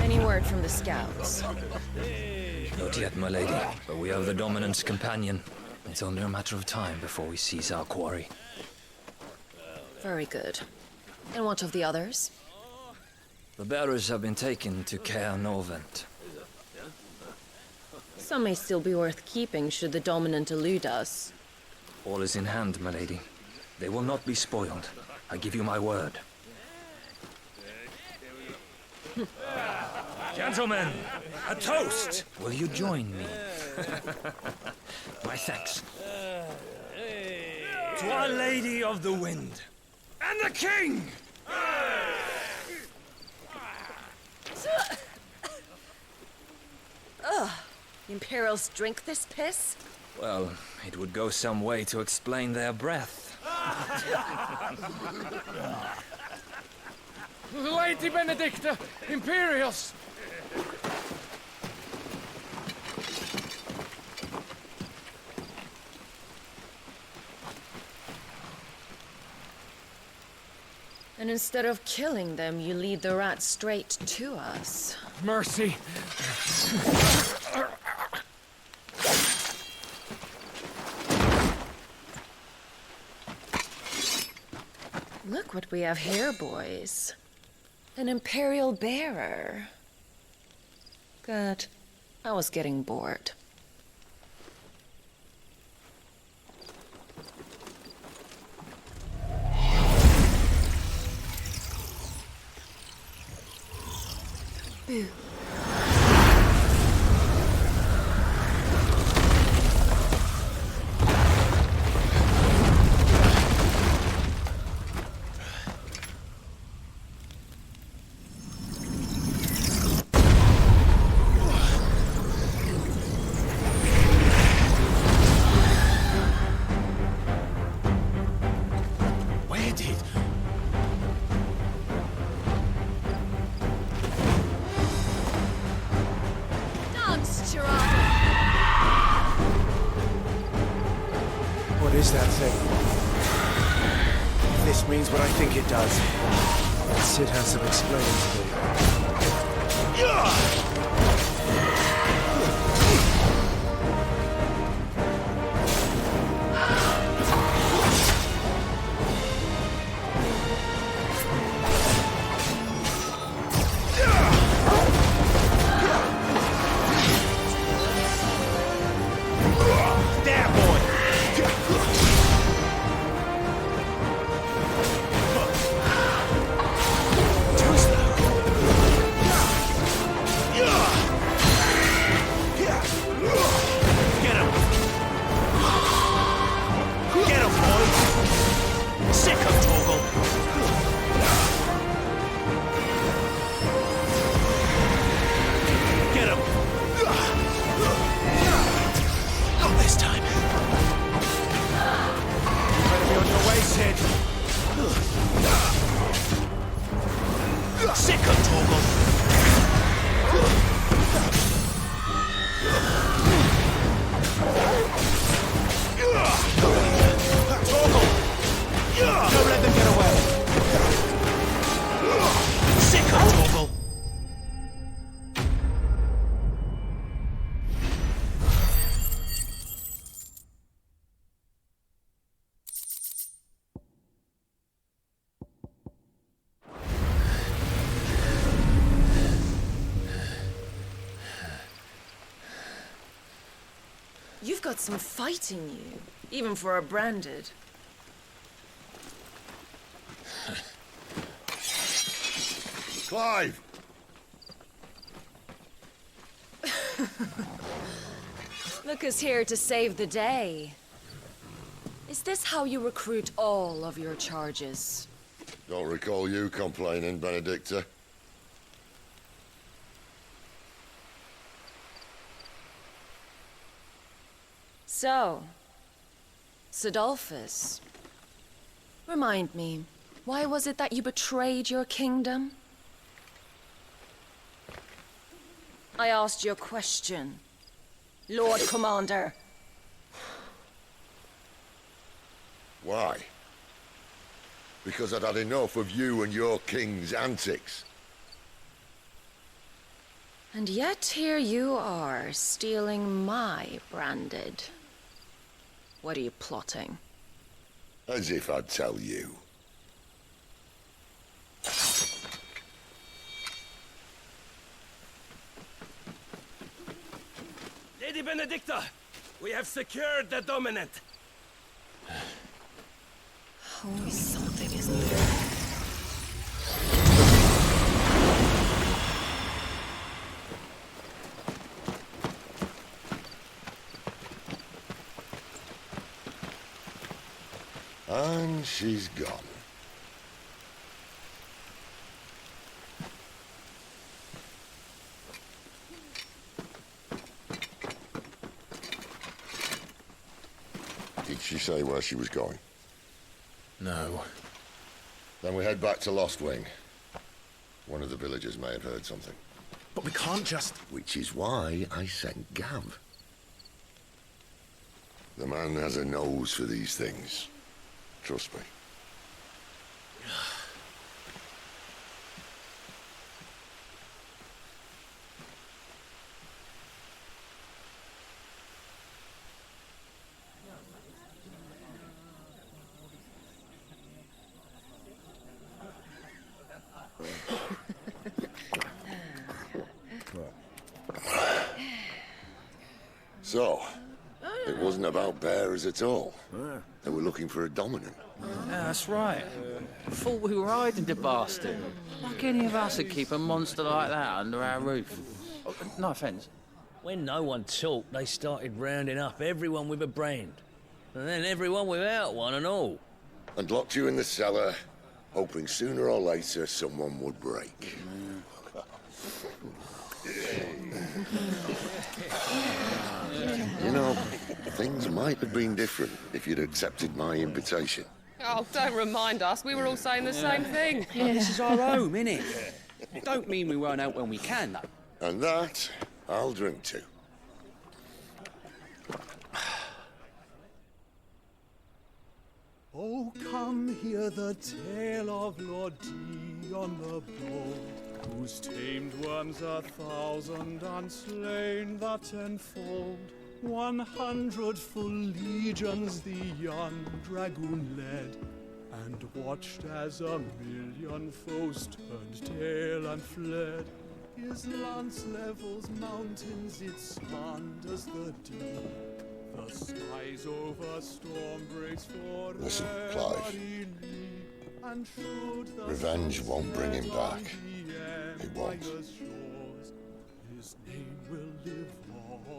Any word from the scouts? Not yet, my lady, but we have the Dominant's companion. It's only a matter of time before we seize our quarry. Very good. And what of the others? The bearers have been taken to Caer Norvent. Some may still be worth keeping should the Dominant elude us. All is in hand, my lady. They will not be spoiled. I give you my word. Gentlemen, a toast! Will you join me? My thanks. To Our Lady of the Wind. And the King! Ugh. Imperials drink this piss? Well, it would go some way to explain their breath. Lady Benedicta, Imperials! And instead of killing them, you lead the rats straight to us. Mercy. Look what we have here, boys. An Imperial bearer. Good. I was getting bored. Boo. Where did... What is that thing? If this means what I think it does, Sid has some explaining to do. You've got some fight in you, even for a branded. Clive! Look who's here to save the day. Is this how you recruit all of your charges? Don't recall you complaining, Benedicta. So, Sidolphus, remind me, why was it that you betrayed your kingdom? I asked you a question, Lord Commander. Why? Because I'd had enough of you and your king's antics. And yet here you are, stealing my branded. What are you plotting? As if I'd tell you. Lady Benedicta, we have secured the dominant. Always something, isn't there? And she's gone. Did she say where she was going? No. Then we head back to Lost Wing. One of the villagers may have heard something. But we can't just... Which is why I sent Gav. The man has a nose for these things. Trust me. So, it wasn't about bearers at all. They were looking for a dominant. Yeah, that's right. Thought we were hiding the bastard. Like any of us would keep a monster like that under our roof. Oh, no offence. When no one talked, they started rounding up everyone with a brand. And then everyone without one and all. And locked you in the cellar, hoping sooner or later someone would break. You know, things might have been different if you'd accepted my invitation. Oh, don't remind us. We were all saying the same thing. This is our home, innit? Don't mean we won't out when we can, though. And that, I'll drink to. Oh, come hear the tale of Lord Dion the Bold, whose tamed worms 1,000 and slain the tenfold. 100 full legions the young dragoon led, and watched as 1,000,000 foes turned tail and fled. His lance levels mountains, it slanders the deep. The skies over storm breaks for Listen, Clive. Revenge won't bring him back. It won't.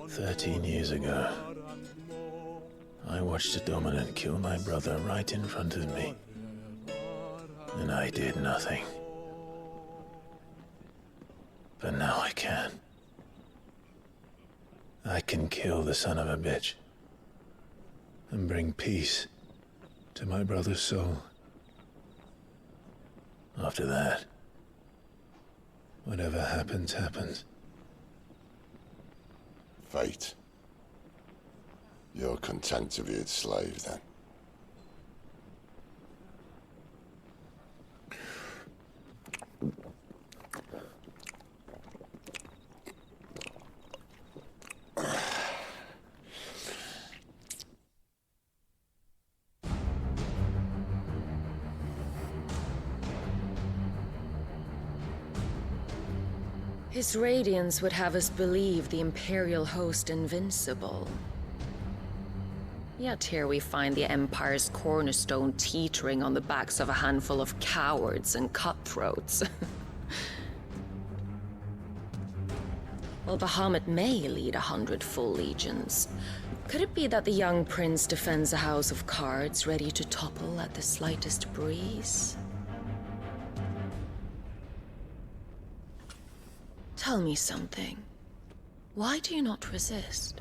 13 years ago, I watched a dominant kill my brother right in front of me. And I did nothing. But now I can. I can kill the son of a bitch. And bring peace to my brother's soul. After that, whatever happens, happens. Fate. You're content to be its slave, then? His radiance would have us believe the Imperial host invincible. Yet here we find the Empire's cornerstone teetering on the backs of a handful of cowards and cutthroats. While Bahamut may lead 100 full legions, Could it be that the young prince defends a house of cards ready to topple at the slightest breeze? Tell me something. Why do you not resist?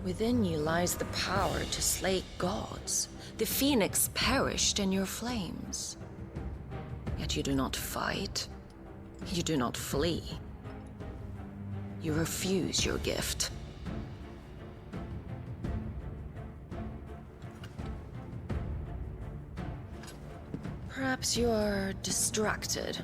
Within you lies the power to slay gods. The phoenix perished in your flames. Yet you do not fight. You do not flee. You refuse your gift. Perhaps you are distracted.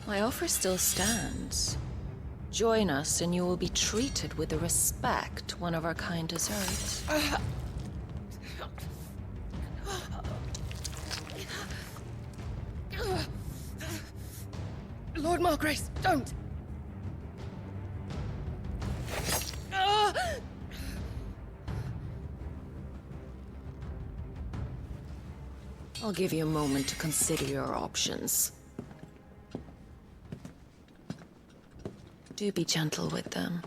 My offer still stands. Join us and you will be treated with the respect one of our kind deserves. Lord Margrace, don't! I'll give you a moment to consider your options. Do be gentle with them.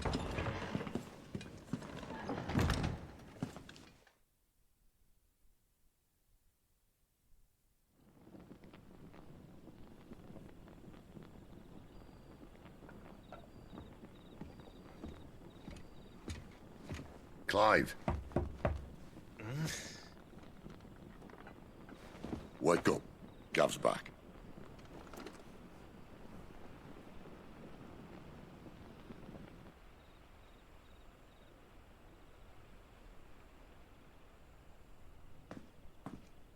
Clive. Wake up. Gav's back.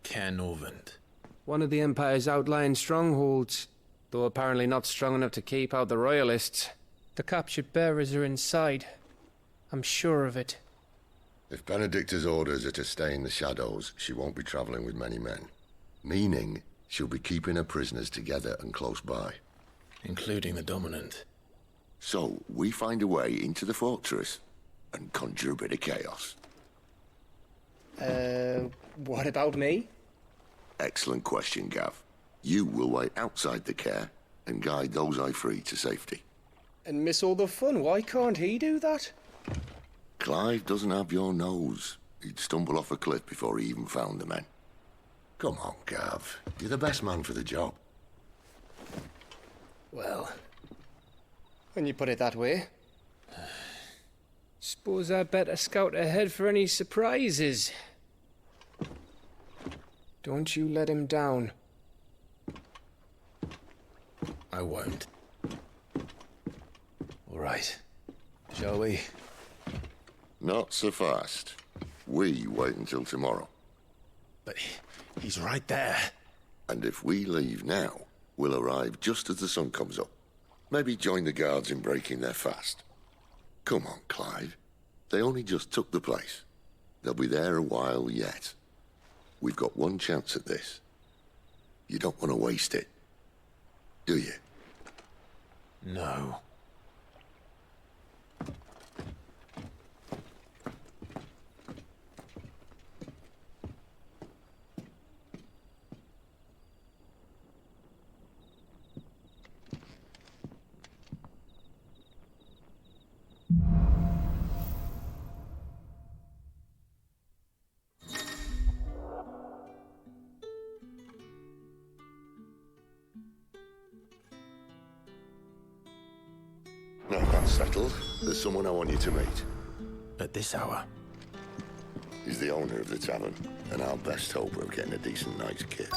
Caernarvon. One of the Empire's outlying strongholds, though apparently not strong enough to keep out the Royalists. The captured bearers are inside. I'm sure of it. If Benedicta's orders are to stay in the shadows, she won't be travelling with many men. Meaning, she'll be keeping her prisoners together and close by. Including the Dominant. So, we find a way into the fortress and conjure a bit of chaos. What about me? Excellent question, Gav. You will wait outside the care and guide those I free to safety. And miss all the fun. Why can't he do that? Clive doesn't have your nose. He'd stumble off a cliff before he even found the men. Come on, Gav. You're the best man for the job. Well, when you put it that way. Suppose I'd better scout ahead for any surprises. Don't you let him down. I won't. All right. Shall we? Not so fast. We wait until tomorrow. But he's right there. And if we leave now, we'll arrive just as the sun comes up. Maybe join the guards in breaking their fast. Come on, Clive. They only just took the place. They'll be there a while yet. We've got one chance at this. You don't want to waste it, do you? No. Now that's settled. There's someone I want you to meet. At this hour? He's the owner of the tavern, and our best hope of getting a decent night's kit.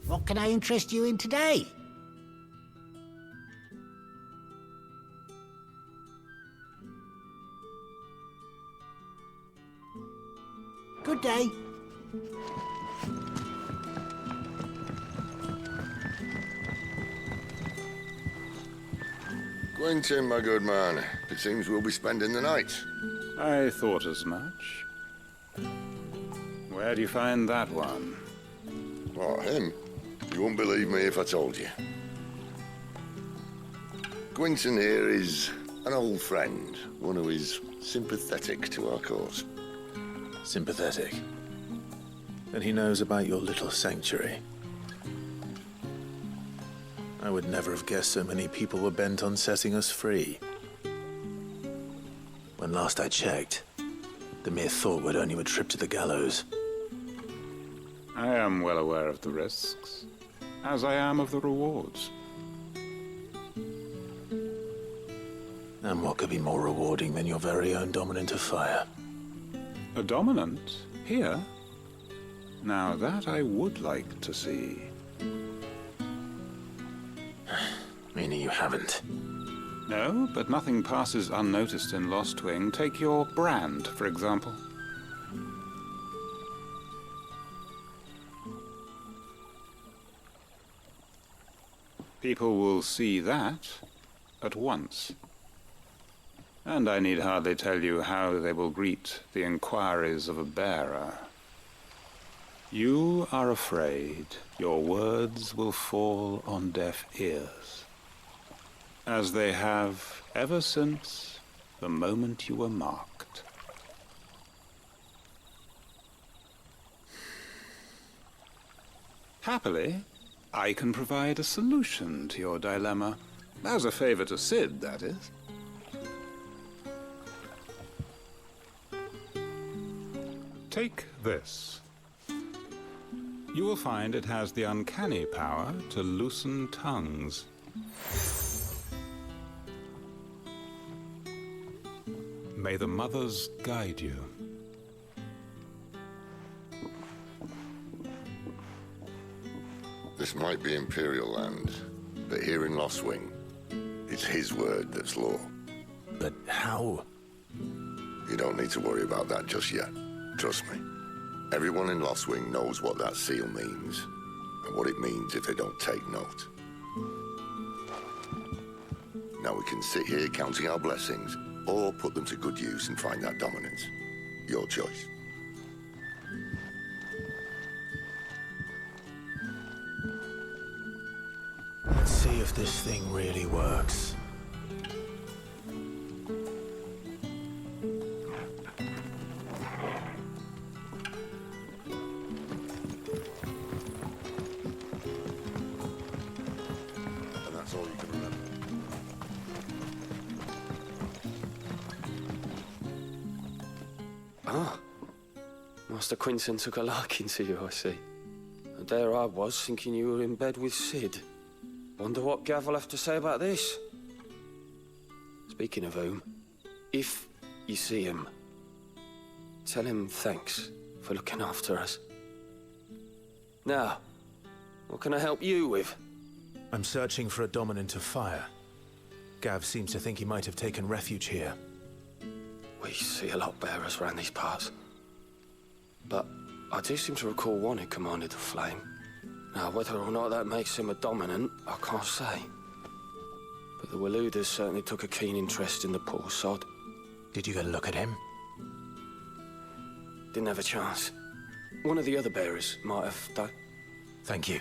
What can I interest you in today? Good day. Quentin, my good man. It seems we'll be spending the night. I thought as much. Where do you find that one? Oh, him? You wouldn't believe me if I told you. Quinton here is an old friend, one who is sympathetic to our cause. Sympathetic? Then he knows about your little sanctuary. I would never have guessed so many people were bent on setting us free. When last I checked, the mere thought would earn you a trip to the gallows. I am well aware of the risks, as I am of the rewards. And what could be more rewarding than your very own dominant of fire? A dominant? Here? Now that I would like to see. Meaning you haven't? No, but nothing passes unnoticed in Lostwing. Take your brand, for example. People will see that at once. And I need hardly tell you how they will greet the inquiries of a bearer. You are afraid your words will fall on deaf ears, as they have ever since the moment you were marked. Happily, I can provide a solution to your dilemma. As a favor to Sid, that is. Take this. You will find it has the uncanny power to loosen tongues. May the mothers guide you. This might be Imperial land, but here in Lostwing, it's his word that's law. But how? You don't need to worry about that just yet. Trust me. Everyone in Lostwing knows what that seal means, and what it means if they don't take note. Now we can sit here counting our blessings, or put them to good use and find that dominance. Your choice. Let's see if this thing really works. And that's all you can remember. Ah, Master Quinton took a liking to you, I see. And there I was, thinking you were in bed with Sid. Wonder what Gav will have to say about this. Speaking of whom, if you see him, tell him thanks for looking after us. Now, what can I help you with? I'm searching for a dominant of fire. Gav seems to think he might have taken refuge here. We see a lot bearers around these parts. But I do seem to recall one who commanded the flame. Now, whether or not that makes him a dominant, I can't say. But the Waluders certainly took a keen interest in the poor sod. Did you get a look at him? Didn't have a chance. One of the other bearers might have, though. Thank you.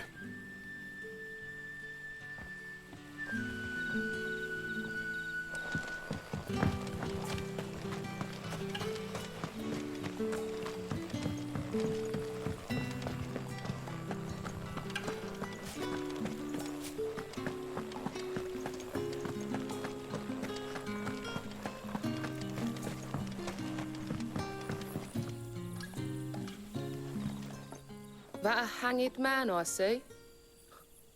That a hanged man, I see.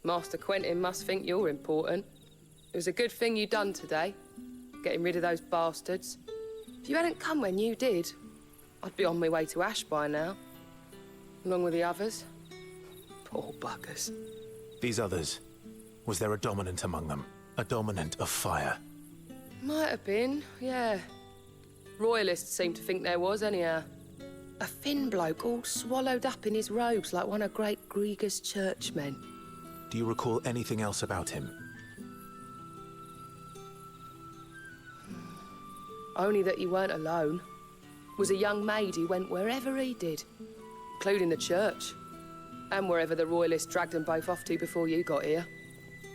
Master Quentin must think you're important. It was a good thing you done today, getting rid of those bastards. If you hadn't come when you did, I'd be on my way to Ash by now, along with the others. Poor buggers. These others, was there a dominant among them? A dominant of fire? Might have been, yeah. Royalists seem to think there was, anyhow. A thin bloke all swallowed up in his robes like one of great Grieger's churchmen. Do you recall anything else about him? Only that he weren't alone. Was a young maid who went wherever he did, including the church, and wherever the Royalists dragged them both off to before you got here.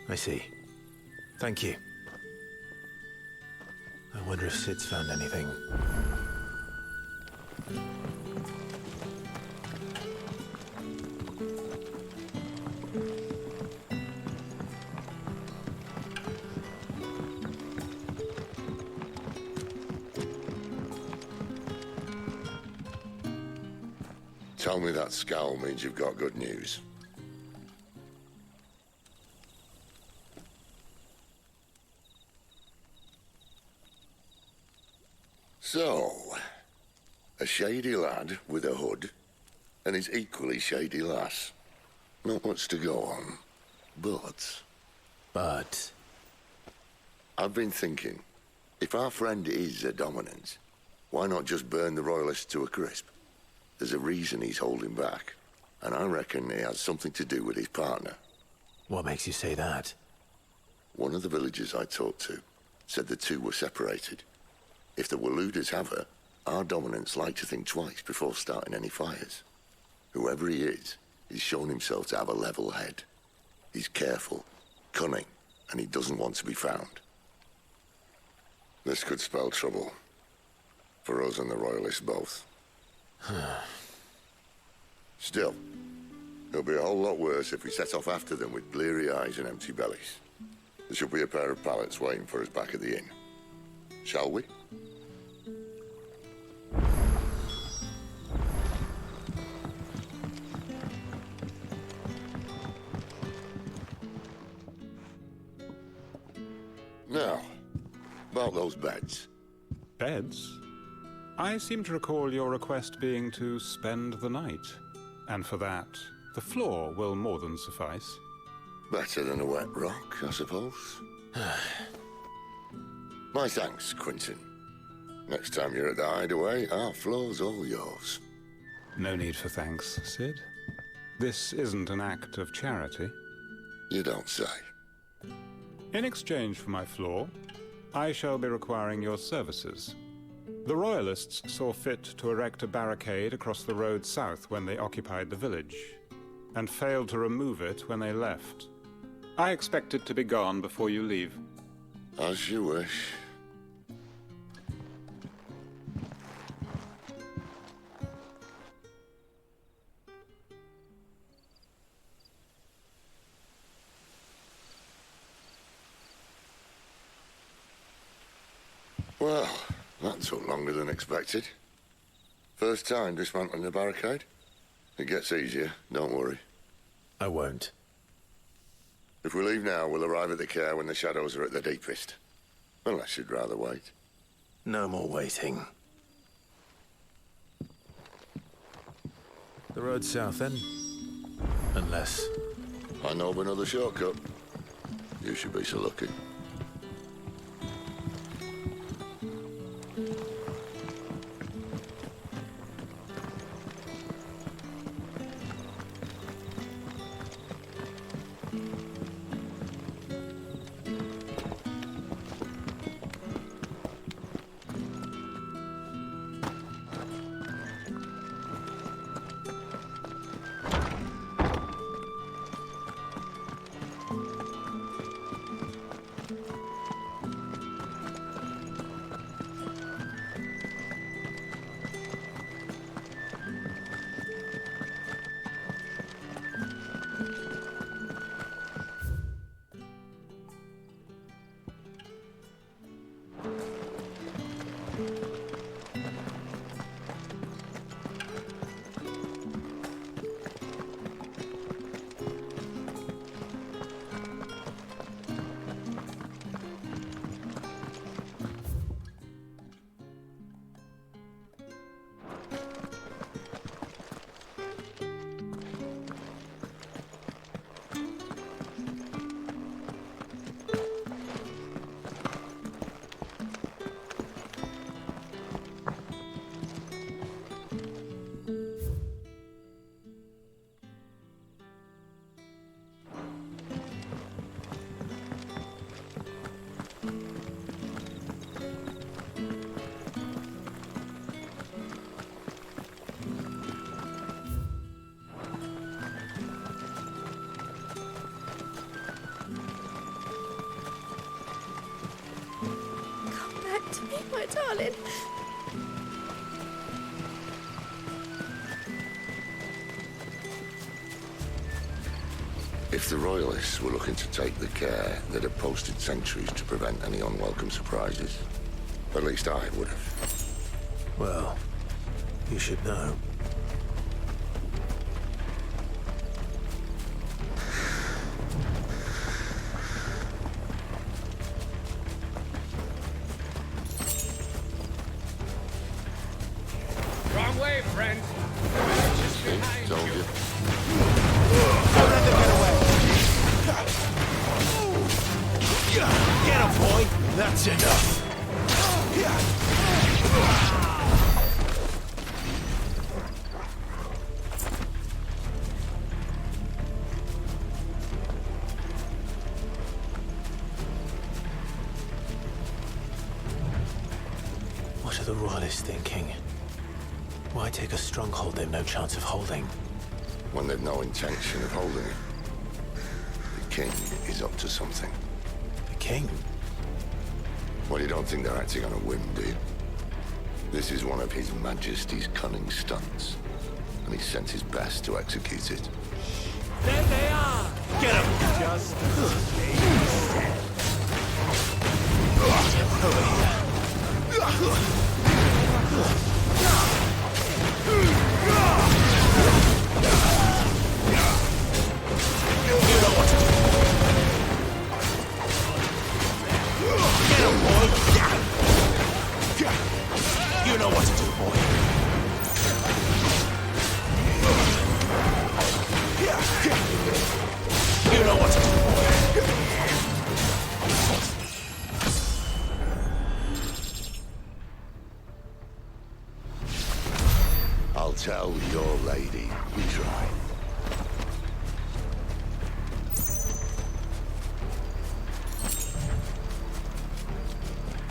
I see. Thank you. Wonder if Sid's found anything. Tell me that scowl means you've got good news. So, a shady lad with a hood, and his equally shady lass. Not much to go on, but... But? I've been thinking, if our friend is a dominant, why not just burn the Royalists to a crisp? There's a reason he's holding back, and I reckon he has something to do with his partner. What makes you say that? One of the villagers I talked to said the two were separated. If the Waluders have her, our dominants like to think twice before starting any fires. Whoever he is, he's shown himself to have a level head. He's careful, cunning, and he doesn't want to be found. This could spell trouble. For us and the Royalists both. Still, it'll be a whole lot worse if we set off after them with bleary eyes and empty bellies. There should be a pair of pallets waiting for us back at the inn. Shall we? Now, about those beds. Beds? I seem to recall your request being to spend the night. And for that, the floor will more than suffice. Better than a wet rock, I suppose. My thanks, Quentin. Next time you're at the hideaway, our floor's all yours. No need for thanks, Sid. This isn't an act of charity. You don't say. In exchange for my floor, I shall be requiring your services. The Royalists saw fit to erect a barricade across the road south when they occupied the village, and failed to remove it when they left. I expect it to be gone before you leave. As you wish. Well, that took longer than expected. First time dismantling the barricade? It gets easier, don't worry. I won't. If we leave now, we'll arrive at the care when the shadows are at their deepest. Unless you'd rather wait. No more waiting. The road south, then? Unless... I know of another shortcut. You should be so lucky. darling. If the Royalists were looking to take the care, they'd have posted sentries to prevent any unwelcome surprises. At least I would have. Well, you should know. Wrong way, friend. Just behind Told you. Don't let them get away. Get him, boy. That's enough. What are the Royalists thinking? Why take a stronghold they've no chance of holding? When they've no intention of holding it. The king is up to something. The king? Well, you don't think they're acting on a whim, do you? This is one of His Majesty's cunning stunts, and he sent his best to execute it. There they are! Get him! Just You know what to do, boy. You know what to do, boy. I'll tell your lady we tried.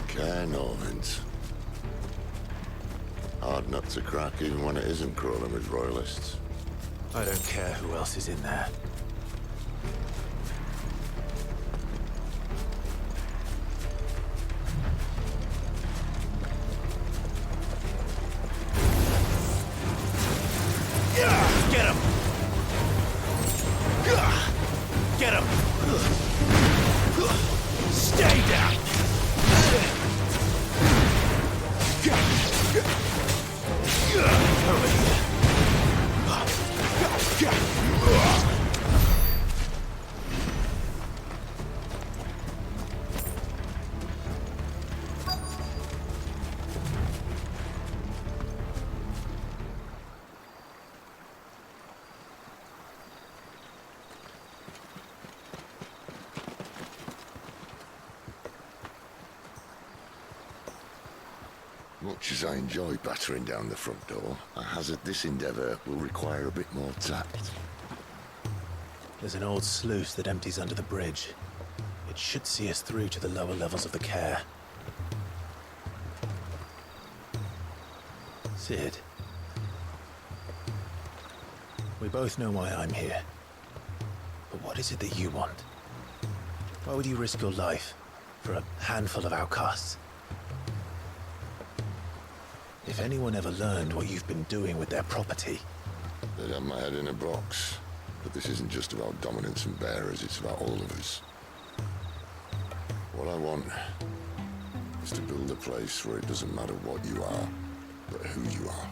Care Normans. Hard nut to crack even when it isn't crawling with royalists. I don't care who else is in there. Get him! Get him! Stay down! Over here. Much as I enjoy battering down the front door, I hazard this endeavour will require a bit more tact. There's an old sluice that empties under the bridge. It should see us through to the lower levels of the care. Sid. We both know why I'm here. But what is it that you want? Why would you risk your life for a handful of outcasts? If anyone ever learned what you've been doing with their property... They'd have my head in a box. But this isn't just about dominance and bearers, it's about all of us. What I want is to build a place where it doesn't matter what you are, but who you are.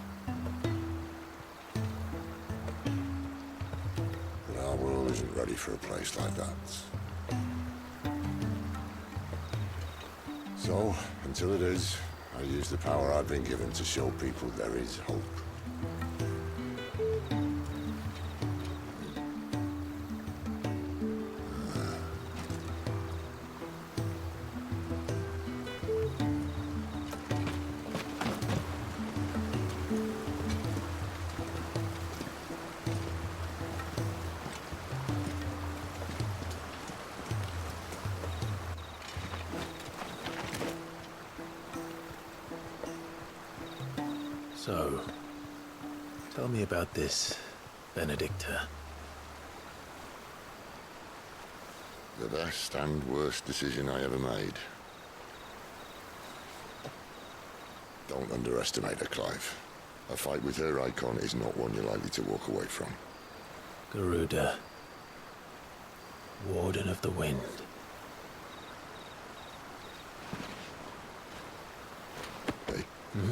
But our world isn't ready for a place like that. So, until it is, I use the power I've been given to show people there is hope. So, tell me about this Benedicta. The best and worst decision I ever made. Don't underestimate her, Clive. A fight with her Eikon is not one you're likely to walk away from. Garuda, Warden of the Wind. Hey? Hmm?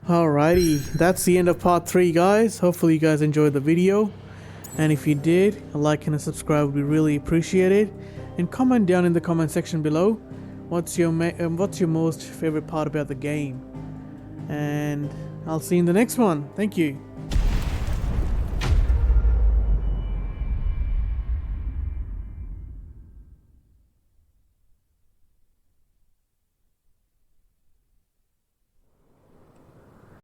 Alrighty, that's the end of part 3, guys. Hopefully you guys enjoyed the video, and if you did, a like and a subscribe would be really appreciated. And comment down in the comment section below what's your most favorite part about the game, and I'll see you in the next one. Thank you.